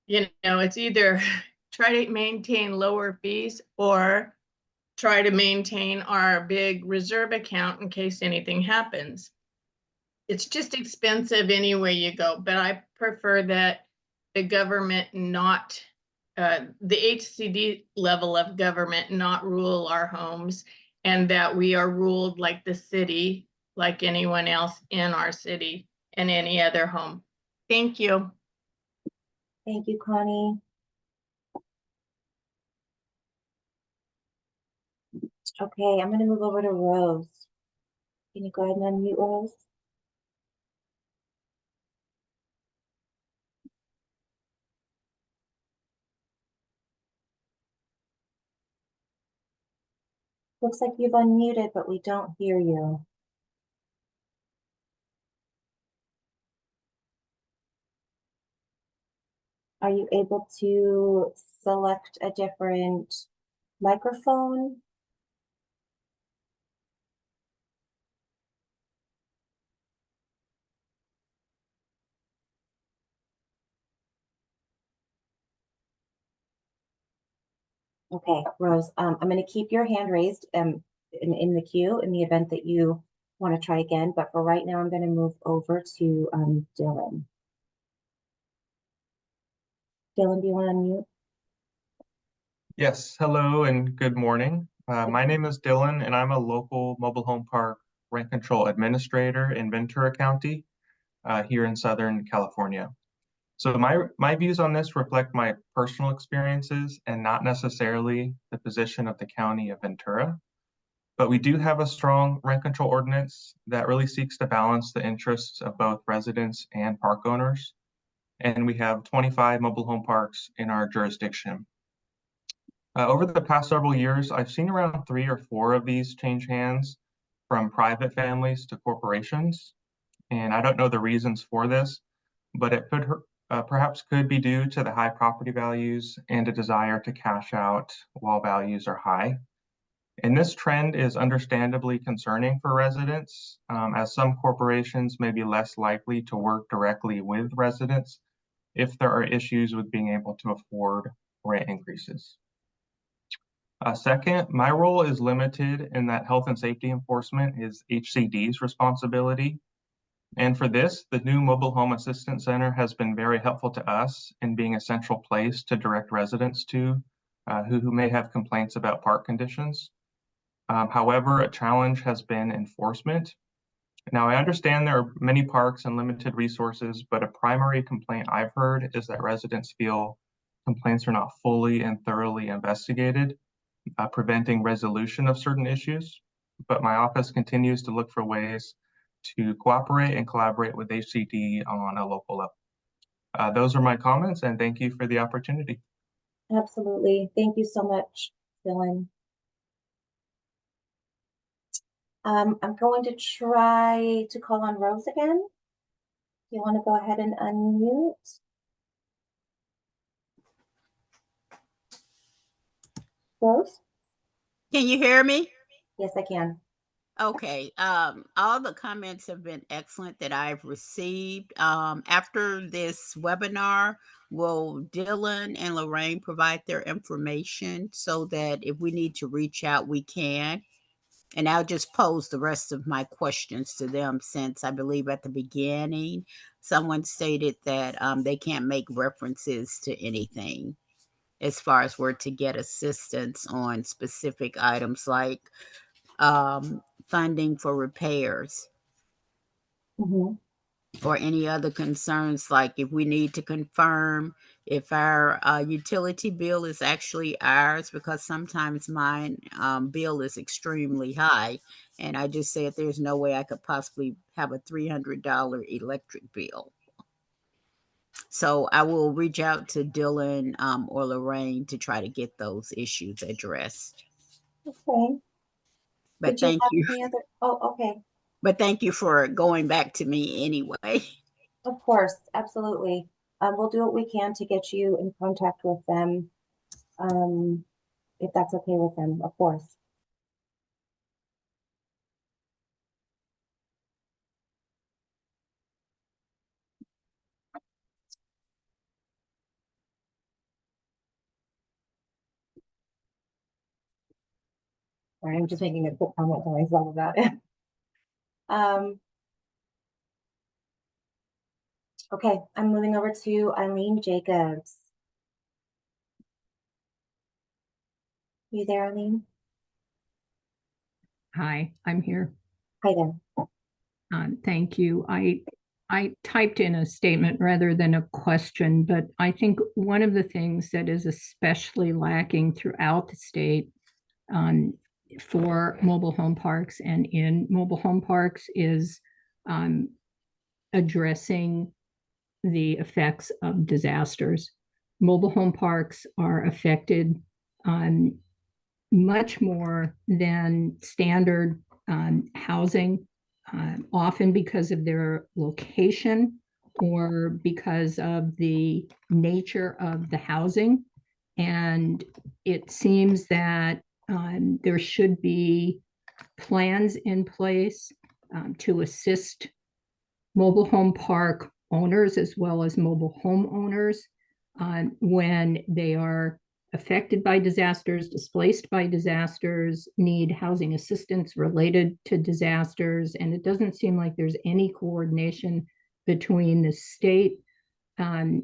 you know, it's either try to maintain lower fees or try to maintain our big reserve account in case anything happens. It's just expensive any way you go, but I prefer that the government not, the HCD level of government not rule our homes, and that we are ruled like the city, like anyone else in our city and any other home. Thank you. Thank you, Connie. Okay, I'm going to move over to Rose. Can you go ahead and unmute, Rose? Looks like you've unmuted, but we don't hear you. Are you able to select a different microphone Okay, Rose, I'm going to keep your hand raised in the queue in the event that you want to try again. But for right now, I'm going to move over to Dylan. Dylan, do you want to unmute? Yes, hello and good morning. My name is Dylan and I'm a local mobile home park rent control administrator in Ventura County here in Southern California. So my views on this reflect my personal experiences and not necessarily the position of the county of Ventura. But we do have a strong rent control ordinance that really seeks to balance the interests of both residents and park owners. And we have 25 mobile home parks in our jurisdiction. Over the past several years, I've seen around 3 or 4 of these change hands from private families to corporations. And I don't know the reasons for this, but it could perhaps could be due to the high property values and a desire to cash out while values are high. And this trend is understandably concerning for residents, as some corporations may be less likely to work directly with residents if there are issues with being able to afford rent increases. Second, my role is limited in that health and safety enforcement is HCD's responsibility. And for this, the new Mobile Home Assistance Center has been very helpful to us in being a central place to direct residents to who may have complaints about park conditions. However, a challenge has been enforcement. Now, I understand there are many parks and limited resources, but a primary complaint I've heard is that residents feel complaints are not fully and thoroughly investigated, preventing resolution of certain issues. But my office continues to look for ways to cooperate and collaborate with HCD on a local level. Those are my comments, and thank you for the opportunity. Absolutely. Thank you so much, Dylan. I'm going to try to call on Rose again. Do you want to go ahead and unmute? Rose? Can you hear me? Yes, I can. Okay. All the comments have been excellent that I've received. After this webinar, will Dylan and Lorraine provide their information so that if we need to reach out, we can? And I'll just pose the rest of my questions to them, since I believe at the beginning, someone stated that they can't make references to anything as far as where to get assistance on specific items like funding for repairs or any other concerns, like if we need to confirm if our utility bill is actually ours, because sometimes mine bill is extremely high, and I just said there's no way I could possibly have a $300 electric bill. So I will reach out to Dylan or Lorraine to try to get those issues addressed. Okay. But thank you. Any other? Oh, okay. But thank you for going back to me anyway. Of course, absolutely. We'll do what we can to get you in contact with them, if that's okay with them, of course. Sorry, I'm just making a quick comment to myself about it. Okay, I'm moving over to Eileen Jacobs. You there, Eileen? Hi, I'm here. Hi there. Thank you. I typed in a statement rather than a question, but I think one of the things that is especially lacking throughout the state for mobile home parks and in mobile home parks is addressing the effects of disasters. Mobile home parks are affected much more than standard housing, often because of their location or because of the nature of the housing. And it seems that there should be plans in place to assist mobile home park owners as well as mobile home owners when they are affected by disasters, displaced by disasters, need housing assistance related to disasters. And it doesn't seem like there's any coordination between the state and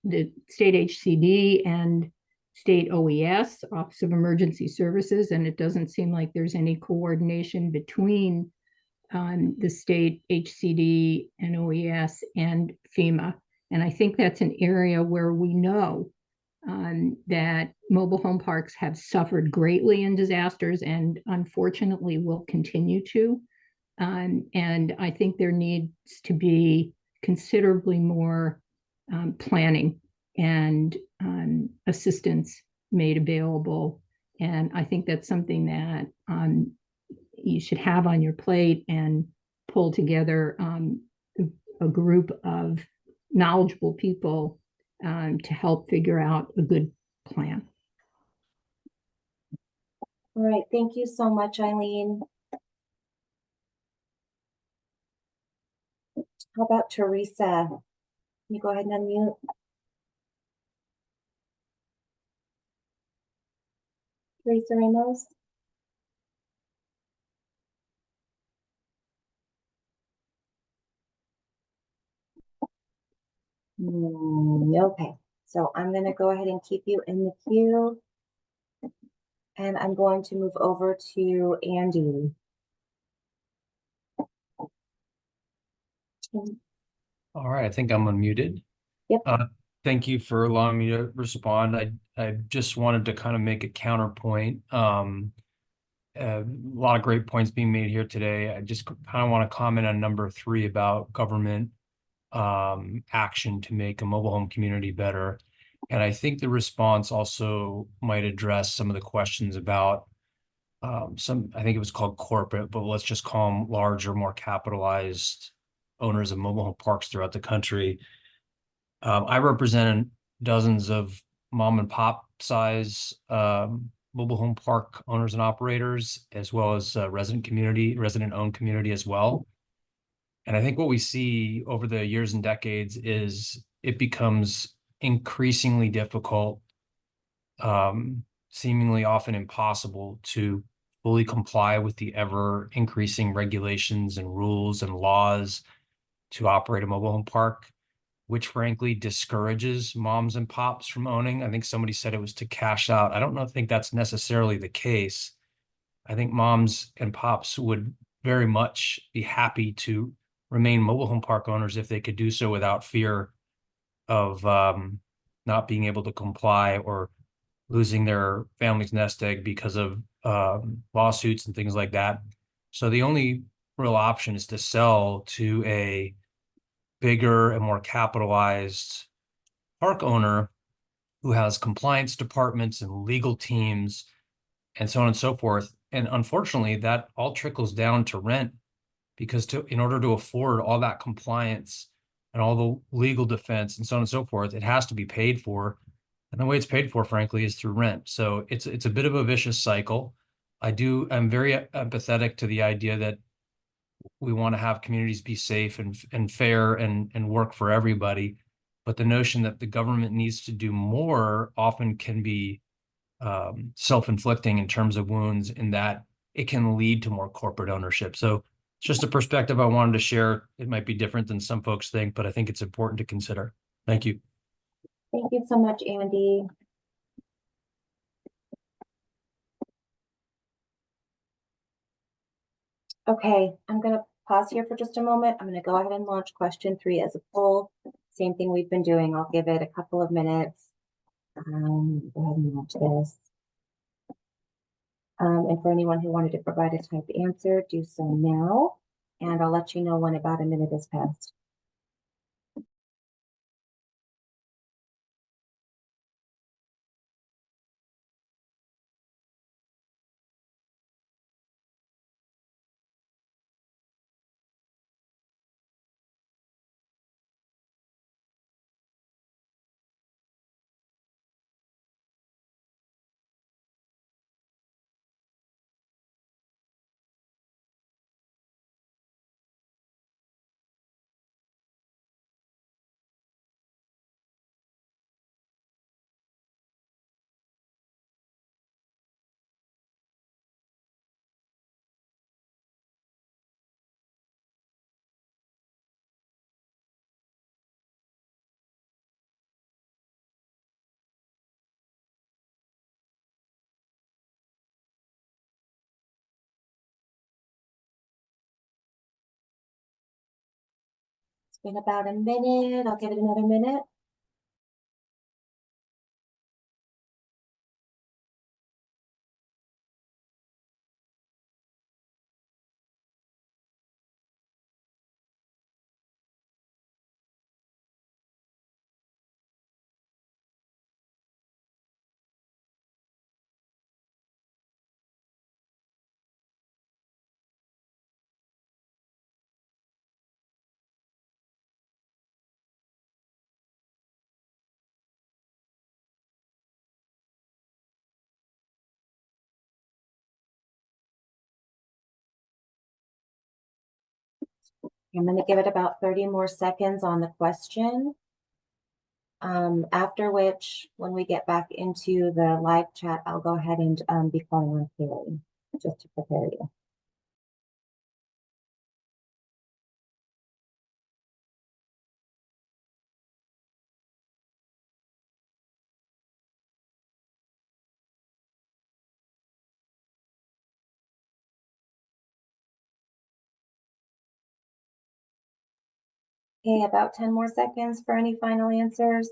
the state HCD and state OES, Office of Emergency Services. And it doesn't seem like there's any coordination between the state HCD and OES and FEMA. And I think that's an area where we know that mobile home parks have suffered greatly in disasters and unfortunately will continue to. And I think there needs to be considerably more planning and assistance made available. And I think that's something that you should have on your plate and pull together a group of knowledgeable people to help figure out a good plan. All right, thank you so much, Eileen. How about Teresa? Can you go ahead and unmute? Teresa Ramos? Okay, so I'm going to go ahead and keep you in the queue. And I'm going to move over to Andy. All right, I think I'm unmuted. Yep. Thank you for allowing me to respond. I just wanted to kind of make a counterpoint. A lot of great points being made here today. I just kind of want to comment on number 3 about government action to make a mobile home community better. And I think the response also might address some of the questions about I think it was called corporate, but let's just call them larger, more capitalized owners of mobile home parks throughout the country. I represent dozens of mom and pop size mobile home park owners and operators, as well as resident owned community as well. And I think what we see over the years and decades is it becomes increasingly difficult, seemingly often impossible to fully comply with the ever increasing regulations and rules and laws to operate a mobile home park, which frankly discourages moms and pops from owning. I think somebody said it was to cash out. I don't think that's necessarily the case. I think moms and pops would very much be happy to remain mobile home park owners if they could do so without fear of not being able to comply or losing their family's nest egg because of lawsuits and things like that. So the only real option is to sell to a bigger and more capitalized park owner who has compliance departments and legal teams and so on and so forth. And unfortunately, that all trickles down to rent, because in order to afford all that compliance and all the legal defense and so on and so forth, it has to be paid for. And the way it's paid for, frankly, is through rent. So it's a bit of a vicious cycle. I'm very empathetic to the idea that we want to have communities be safe and fair and work for everybody. But the notion that the government needs to do more often can be self-inflicting in terms of wounds, in that it can lead to more corporate ownership. So it's just a perspective I wanted to share. It might be different than some folks think, but I think it's important to consider. Thank you. Thank you so much, Andy. Okay, I'm going to pause here for just a moment. I'm going to go ahead and launch question 3 as a poll. Same thing we've been doing. I'll give it a couple of minutes. Go ahead and launch this. And for anyone who wanted to provide a typed answer, do so now. And I'll let you know when about a minute has passed. been about a minute. I'll give it another minute. I'm going to give it about 30 more seconds on the question. After which, when we get back into the live chat, I'll go ahead and be calling on Kaylee just to prepare you. Okay, about 10 more seconds for any final answers.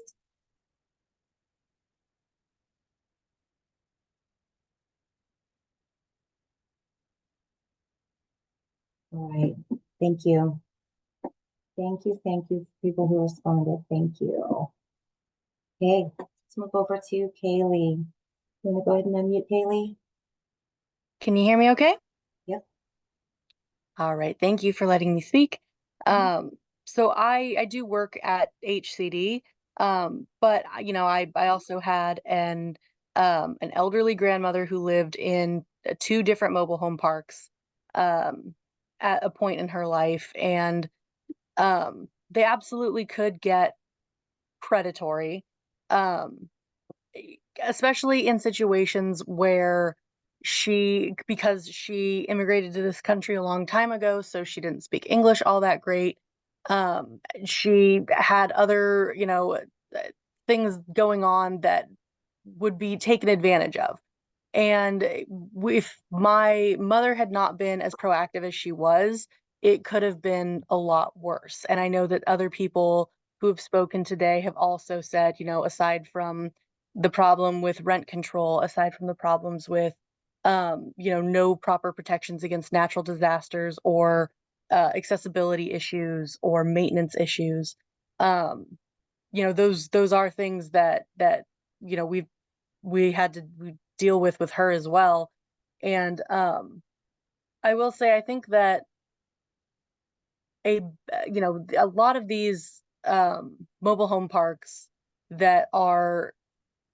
All right, thank you. Thank you, people who responded. Thank you. Okay, let's move over to Kaylee. You want to go ahead and unmute Kaylee? Can you hear me okay? Yep. All right, thank you for letting me speak. So I do work at HCD, but you know, I also had an elderly grandmother who lived in 2 different mobile home parks at a point in her life, and they absolutely could get predatory, um, especially in situations where because she immigrated to this country a long time ago, so she didn't speak English all that great. She had other, you know, things going on that would be taken advantage of. And if my mother had not been as proactive as she was, it could have been a lot worse. And I know that other people who have spoken today have also said, you know, aside from the problem with rent control, aside from the problems with, you know, no proper protections against natural disasters or accessibility issues or maintenance issues, you know, those are things that you know we deal with her as well. And I will say I think that you know, a lot of these mobile home parks that are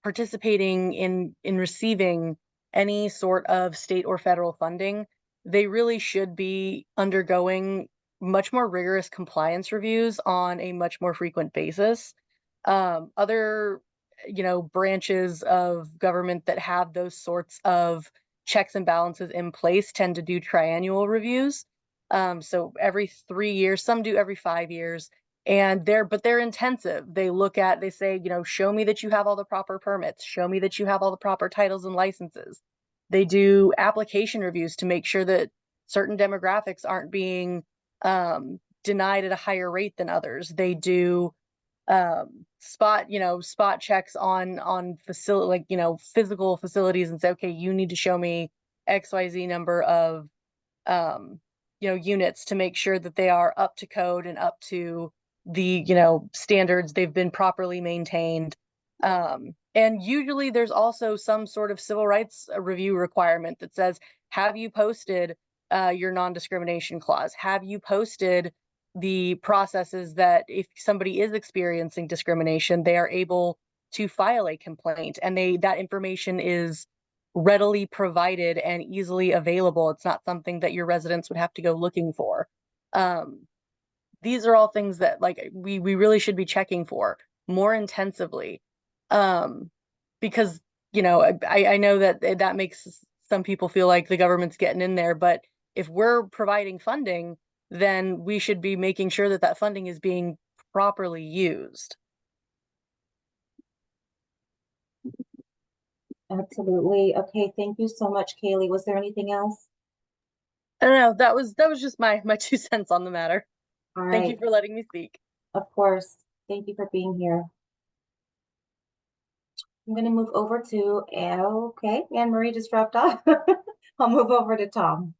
participating in receiving any sort of state or federal funding, they really should be undergoing much more rigorous compliance reviews on a much more frequent basis. Other, you know, branches of government that have those sorts of checks and balances in place tend to do triennial reviews. So every 3 years, some do every 5 years, and they're intensive. They say, you know, show me that you have all the proper permits, show me that you have all the proper titles and licenses. They do application reviews to make sure that certain demographics aren't being denied at a higher rate than others. They do spot checks on facility, like, you know, physical facilities, and say, okay, you need to show me XYZ number of you know, units to make sure that they are up to code and up to the, you know, standards, they've been properly maintained. And usually there's also some sort of civil rights review requirement that says, have you posted your non-discrimination clause? Have you posted the processes that if somebody is experiencing discrimination, they are able to file a complaint, and that information is readily provided and easily available. It's not something that your residents would have to go looking for. These are all things that, like, we really should be checking for more intensively, because, you know, I know that makes some people feel like the government's getting in there, but if we're providing funding, then we should be making sure that that funding is being properly used. Absolutely. Okay, thank you so much, Kaylee. Was there anything else? I don't know. That was just my 2 cents on the matter. All Thank you right. for letting me speak. Of course. Thank you for being here. I'm going to move over to, okay, Anne Marie just dropped off. I'll move over to Tom.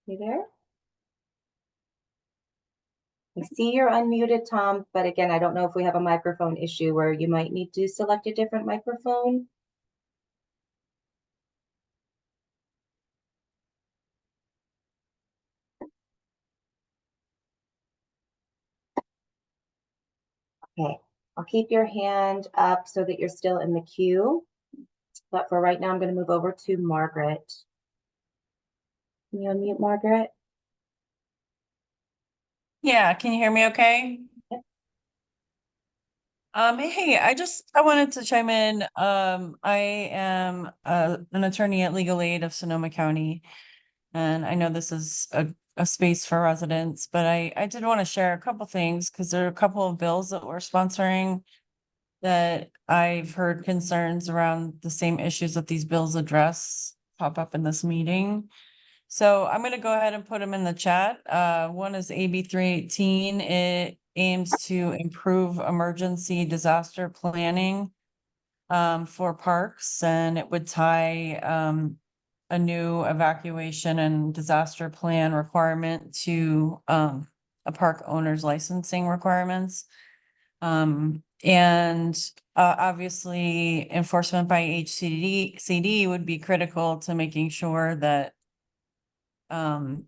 You there? I see you're unmuted, Tom, but again, I don't know if we have a microphone issue where you might need to select a different microphone. Okay, I'll keep your hand up so that you're still in the queue. But for right now, I'm going to move over to Margaret. Can you unmute Margaret? Yeah, can you hear me okay? Yep. Hey, I wanted to chime in. I am an attorney at Legal Aid of Sonoma County, and I know this is a space for residents, but I did want to share a couple things because there are a couple of bills that we're sponsoring that I've heard concerns around the same issues that these bills address pop up in this meeting. So I'm going to go ahead and put them in the chat. One is AB 318. It aims to improve emergency disaster planning for parks, and it would tie a new evacuation and disaster plan requirement to a park owner's licensing requirements. Obviously enforcement by HCD would be critical to making sure that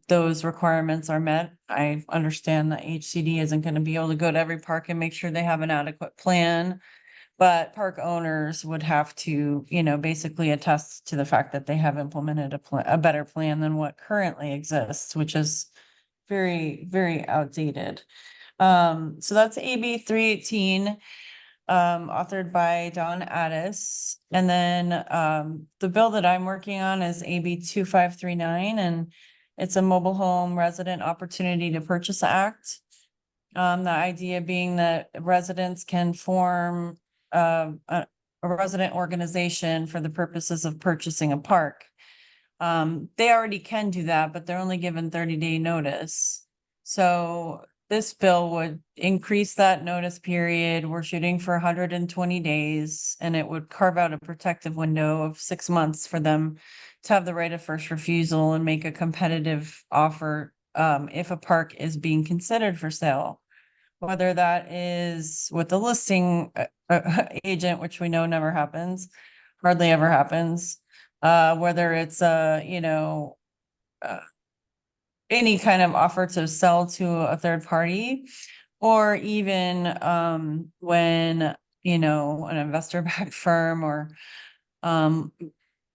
those requirements are met. I understand that HCD isn't going to be able to go to every park and make sure they have an adequate plan, but park owners would have to, basically attest to the fact that they have implemented a better plan than what currently exists, which is very, very outdated. So that's AB 318. Authored by Don Addis. And then the bill that I'm working on is AB 2539, and it's a Mobile Home Resident Opportunity to Purchase Act. The idea being that residents can form a resident organization for the purposes of purchasing a park. They already can do that, but they're only given 30-day notice. So this bill would increase that notice period. We're shooting for 120 days, and it would carve out a protective window of 6 months for them to have the right of first refusal and make a competitive offer if a park is being considered for sale. Whether that is with the listing agent, which we know never happens, hardly ever happens, whether it's any kind of offer to sell to a third party, or even when an investor backed firm or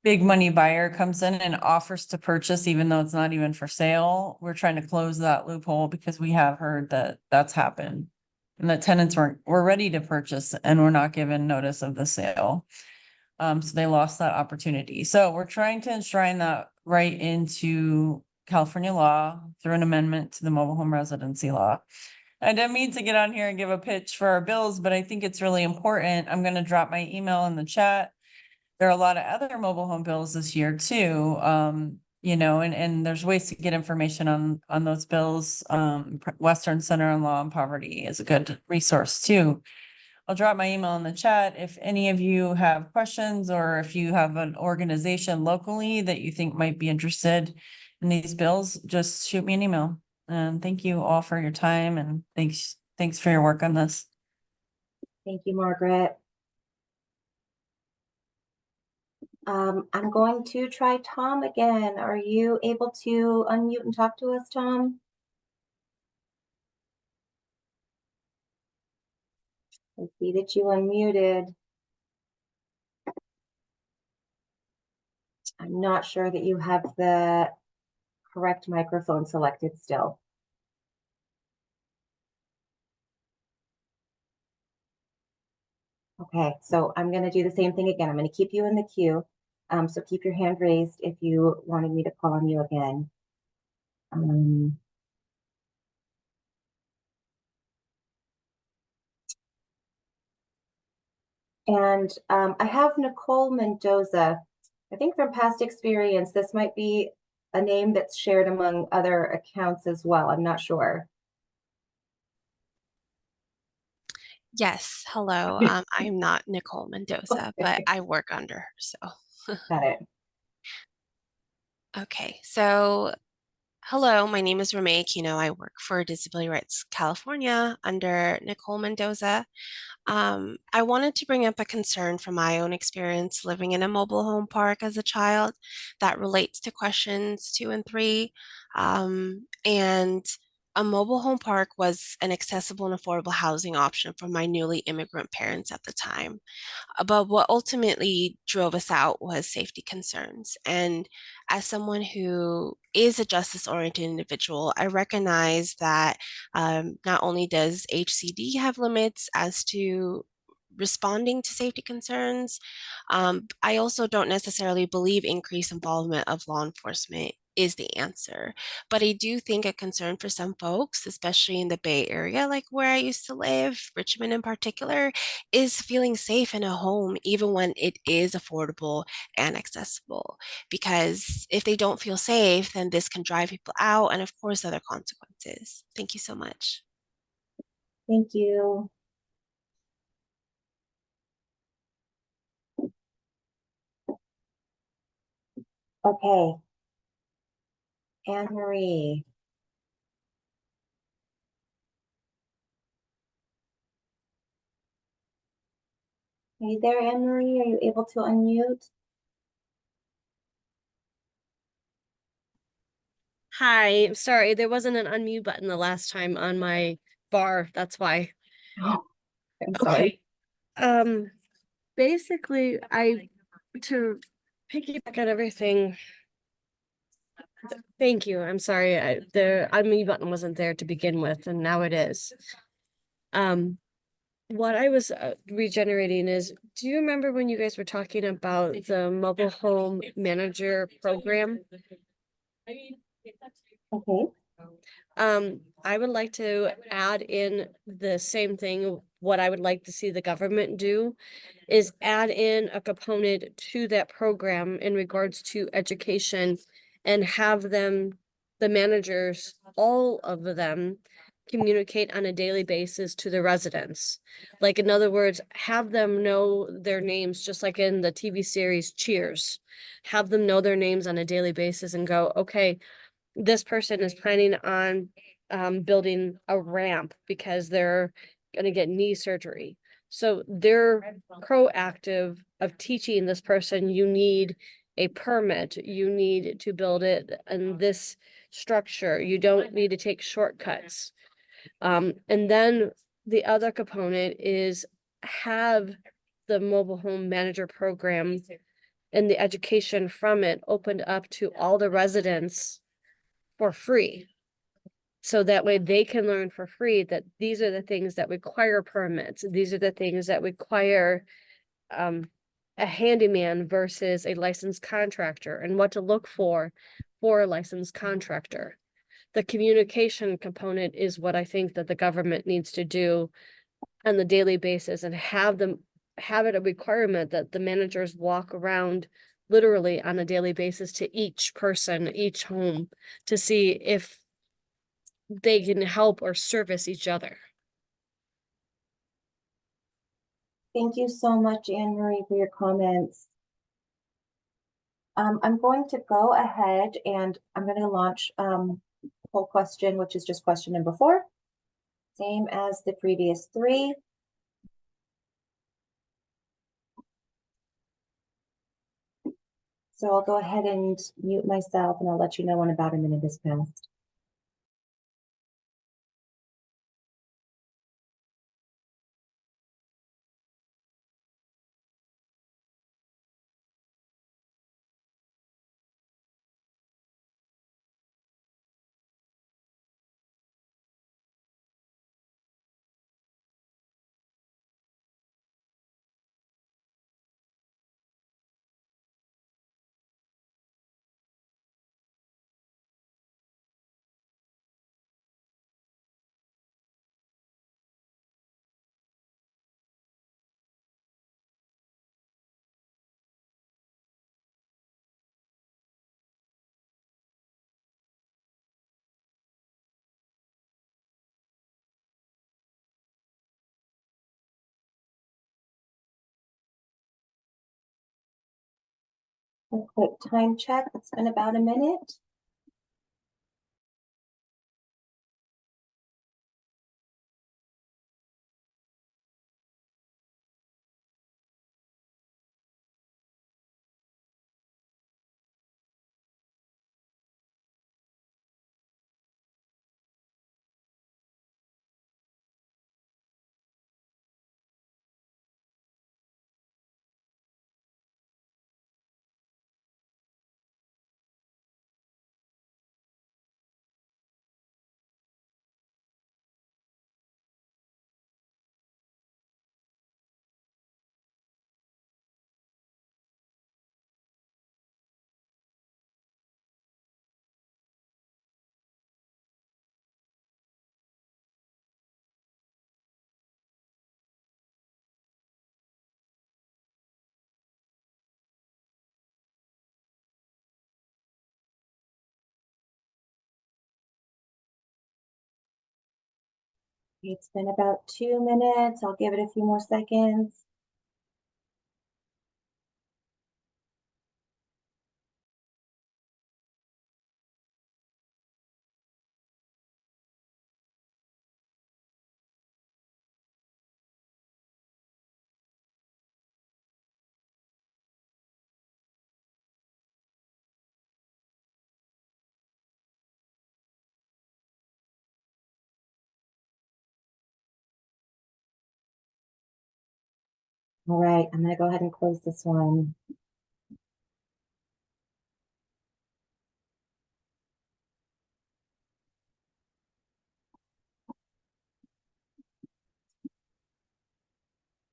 big money buyer comes in and offers to purchase even though it's not even for sale. We're trying to close that loophole because we have heard that that's happened and that tenants were ready to purchase and were not given notice of the sale. So they lost that opportunity. So we're trying to enshrine that right into California law through an amendment to the mobile home residency law. I didn't mean to get on here and give a pitch for our bills, but I think it's really important. I'm going to drop my email in the chat. There are a lot of other mobile home bills this year too. And there's ways to get information on those bills. Western Center on Law and Poverty is a good resource too. I'll drop my email in the chat. If any of you have questions, or if you have an organization locally that you think might be interested in these bills, just shoot me an email. And thank you all for your time, and thanks for your work on this. Thank you, Margaret. I'm going to try Tom again. Are you able to unmute and talk to us, Tom? I see that you unmuted. I'm not sure that you have the correct microphone selected still. Okay, so I'm going to do the same thing again. I'm going to keep you in the queue. So keep your hand raised if you wanted me to call on you again. I have Nicole Mendoza. I think from past experience, this might be a name that's shared among other accounts as well. I'm not sure. Yes, hello. I'm not Nicole Mendoza, but I work under her, so. Got it. Okay, so hello, my name is Ramey Aquino. I work for Disability Rights California under Nicole Mendoza. I wanted to bring up a concern from my own experience living in a mobile home park as a child that relates to questions 2 and 3. And a mobile home park was an accessible and affordable housing option for my newly immigrant parents at the time. But what ultimately drove us out was safety concerns. And as someone who is a justice-oriented individual, I recognize that not only does HCD have limits as to responding to safety concerns, I also don't necessarily believe increased involvement of law enforcement is the answer. But I do think a concern for some folks, especially in the Bay Area, like where I used to live, Richmond in particular, is feeling safe in a home, even when it is affordable and accessible. Because if they don't feel safe, then this can drive people out and, of course, other consequences. Thank you so much. Thank you. Okay. Anne Marie. Are you there, Anne Marie? Are you able to unmute? Hi, sorry, there wasn't an unmute button the last time on my bar, that's why. I'm sorry. Okay. Basically, to piggyback on everything, thank you, I'm sorry, the unmute button wasn't there to begin with, and now it is. What I was regenerating is, do you remember when you guys were talking about the mobile home manager program? Okay. I would like to add in the same thing. What I would like to see the government do is add in a component to that program in regards to education and have them, the managers, all of them, communicate on a daily basis to the residents. Like, in other words, have them know their names, just like in the TV series Cheers. Have them know their names on a daily basis and go, okay, this person is planning on building a ramp because they're gonna get knee surgery. So they're proactive of teaching this person, you need a permit, you need to build it in this structure, you don't need to take shortcuts. And then the other component is have the mobile home manager program and the education from it opened up to all the residents for free. So that way they can learn for free that these are the things that require permits. These are the things that require a handyman versus a licensed contractor and what to look for a licensed contractor. The communication component is what I think that the government needs to do on the daily basis and have it a requirement that the managers walk around literally on a daily basis to each person, each home, to see if they can help or service each other. Thank you so much, Anne Marie, for your comments. I'm going to go ahead and I'm going to launch poll question, which is just question number 4. Same as the previous 3. So I'll go ahead and mute myself and I'll let you know when about a minute has passed. A quick time check. It's been about a minute. It's been about 2 minutes. I'll give it a few more seconds. All right, I'm gonna go ahead and close this one.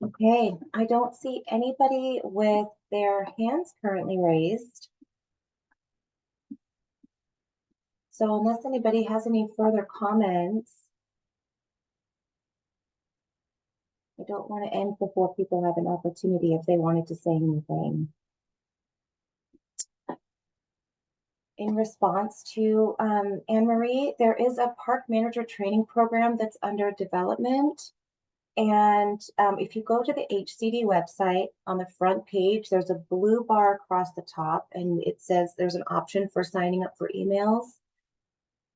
Okay, I don't see anybody with their hands currently raised. So unless anybody has any further comments, I don't want to end before people have an opportunity if they wanted to say anything. In response to Anne Marie, there is a park manager training program that's under development. And if you go to the HCD website, on the front page, there's a blue bar across the top, and it says there's an option for signing up for emails.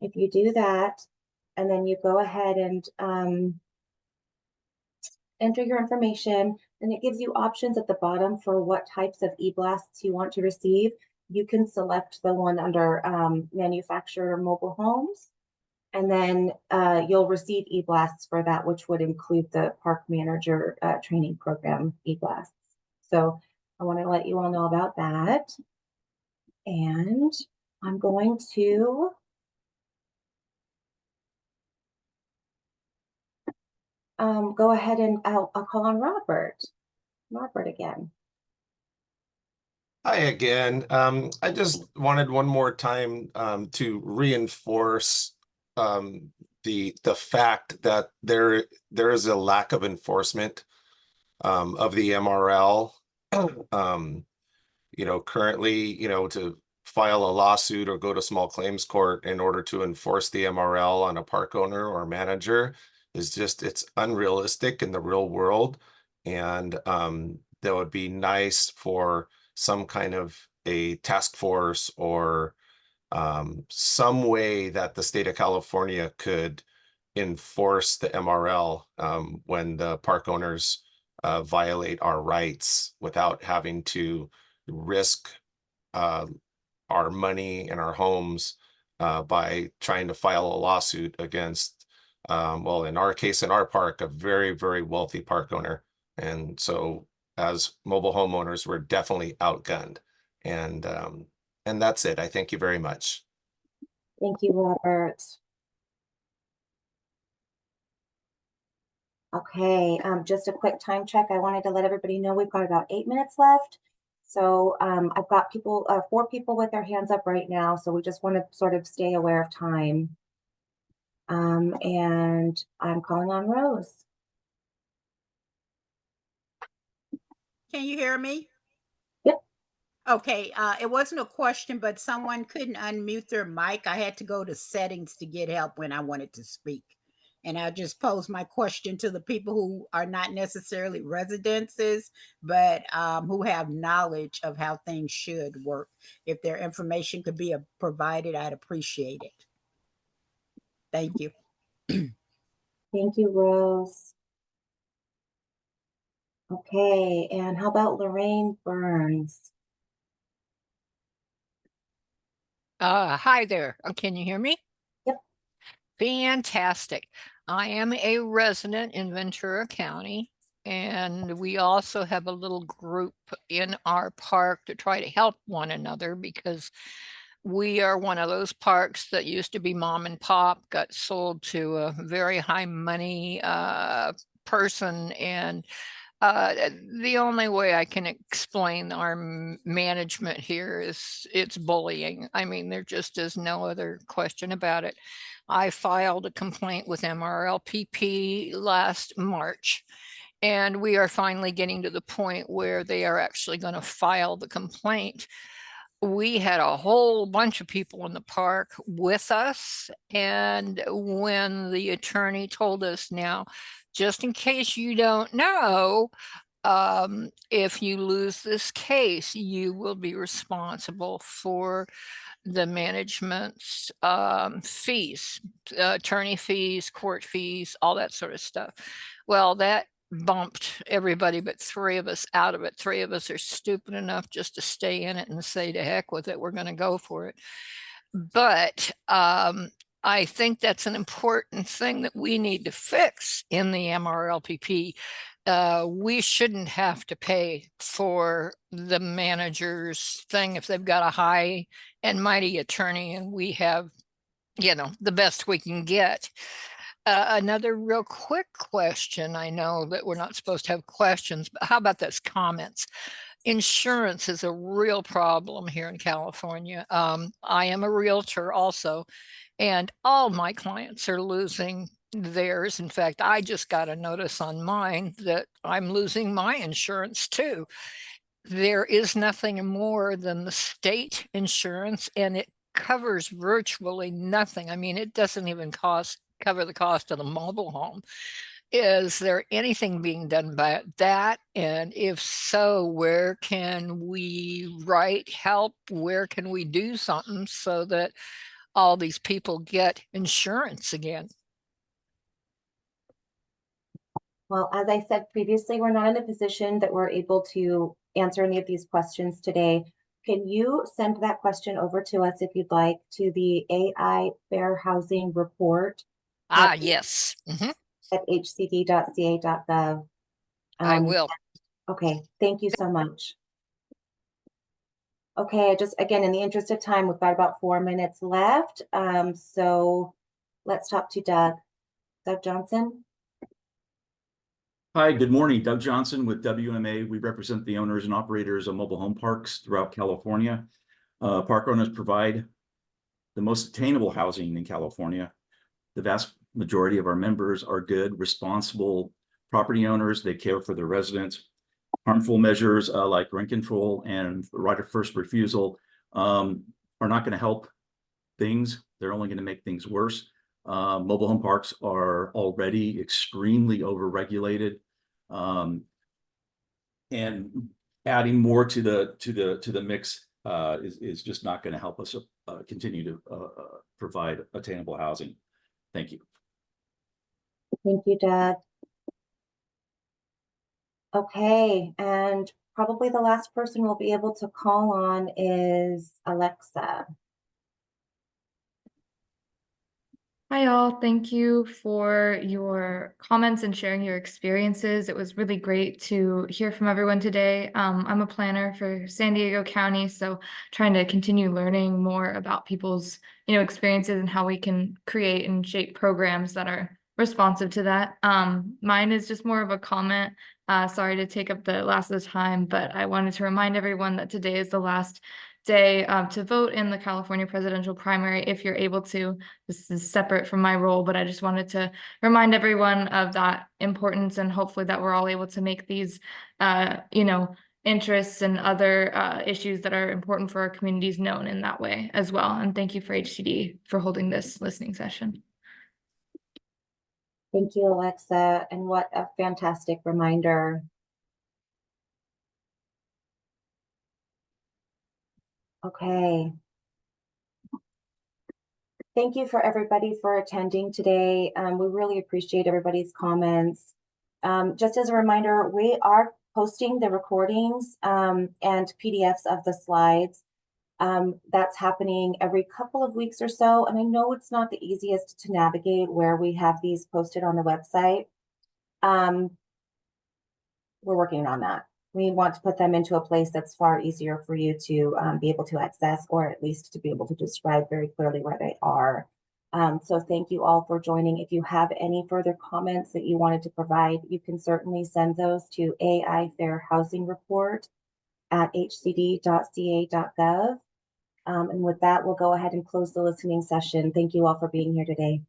If you do that, and then you go ahead and enter your information, and it gives you options at the bottom for what types of e-blasts you want to receive. You can select the one under manufacturer mobile homes, and then you'll receive e-blasts for that, which would include the park manager training program e-blasts. So I want to let you all know about that. And I'm going to go ahead and I'll call on Robert. Robert again. Hi again. I just wanted one more time to reinforce the fact that there is a lack of enforcement of the MRL. Currently, to file a lawsuit or go to small claims court in order to enforce the MRL on a park owner or manager it's unrealistic in the real world. And that would be nice for some kind of a task force or some way that the state of California could enforce the MRL when the park owners violate our rights without having to risk our money and our homes by trying to file a lawsuit against, well, in our case, in our park, a very, very wealthy park owner. And so as mobile homeowners, we're definitely outgunned. And that's it. I thank you very much. Thank you, Robert. Okay, just a quick time check. I wanted to let everybody know we've got about 8 minutes left. So I've got people, 4 people with their hands up right now. So we just want to sort of stay aware of time. And I'm calling on Rose. Can you hear me? Yep. Okay, it wasn't a question, but someone couldn't unmute their mic. I had to go to settings to get help when I wanted to speak. And I'll just pose my question to the people who are not necessarily residences, but who have knowledge of how things should work. If their information could be provided, I'd appreciate it. Thank you. Thank you, Rose. Okay, and how about Lorraine Burns? Hi there. Can you hear me? Yep. Fantastic. I am a resident in Ventura County, and we also have a little group in our park to try to help one another because we are one of those parks that used to be mom and pop, got sold to a very high money person, and the only way I can explain our management here is it's bullying. I mean, there just is no other question about it. I filed a complaint with MRLPP last March, and we are finally getting to the point where they are actually going to file the complaint. We had a whole bunch of people in the park with us, and when the attorney told us, now, just in case you don't know, if you lose this case, you will be responsible for the management's fees, attorney fees, court fees, all that sort of stuff. Well, that bumped everybody but three of us out of it. Three of us are stupid enough just to stay in it and say, to heck with it, we're going to go for it. But I think that's an important thing that we need to fix in the MRLPP. We shouldn't have to pay for the manager's thing if they've got a high and mighty attorney and we have, you know, the best we can get. Another real quick question. I know that we're not supposed to have questions, but how about this comments? Insurance is a real problem here in California. I am a realtor also, and all my clients are losing theirs. In fact, I just got a notice on mine that I'm losing my insurance too. There is nothing more than the state insurance, and it covers virtually nothing. I mean, it doesn't even cover the cost of the mobile home. Is there anything being done about that? And if so, where can we write help? Where can we do something so that all these people get insurance again? Well, as I said previously, we're not in a position that we're able to answer any of these questions today. Can you send that question over to us if you'd like to the AI Fair Housing Report? Yes. Mm-hmm. At hcd.ca.gov. I will. Okay, thank you so much. Okay, just again, in the interest of time, we've got about 4 minutes left. So let's talk to Doug. Doug Johnson. Hi, good morning. Doug Johnson with WMA. We represent the owners and operators of mobile home parks throughout California. Park owners provide the most attainable housing in California. The vast majority of our members are good, responsible property owners. They care for their residents. Harmful measures like rent control and right of first refusal are not going to help things. They're only going to make things worse. Mobile home parks are already extremely overregulated, and adding more to the mix is just not going to help us continue to provide attainable housing. Thank you. Thank you, Doug. Okay, and probably the last person we'll be able to call on is Alexa. Hi, all. Thank you for your comments and sharing your experiences. It was really great to hear from everyone today. I'm a planner for San Diego County, so trying to continue learning more about people's, experiences and how we can create and shape programs that are responsive to that. Mine is just more of a comment. Sorry to take up the last of the time, but I wanted to remind everyone that today is the last day to vote in the California presidential primary if you're able to. This is separate from my role, but I just wanted to remind everyone of that importance, and hopefully that we're all able to make these, interests and other issues that are important for our communities known in that way as well. And thank you for HCD for holding this listening session. Thank you, Alexa, and what a fantastic reminder. Okay. Thank you for everybody for attending today. We really appreciate everybody's comments. Just as a reminder, we are posting the recordings and PDFs of the slides. That's happening every couple of weeks or so. And I know it's not the easiest to navigate where we have these posted on the website. We're working on that. We want to put them into a place that's far easier for you to be able to access, or at least to be able to describe very clearly where they are. So thank you all for joining. If you have any further comments that you wanted to provide, you can certainly send those to AI Fair Housing Report at hcd.ca.gov. And with that, we'll go ahead and close the listening session. Thank you all for being here today.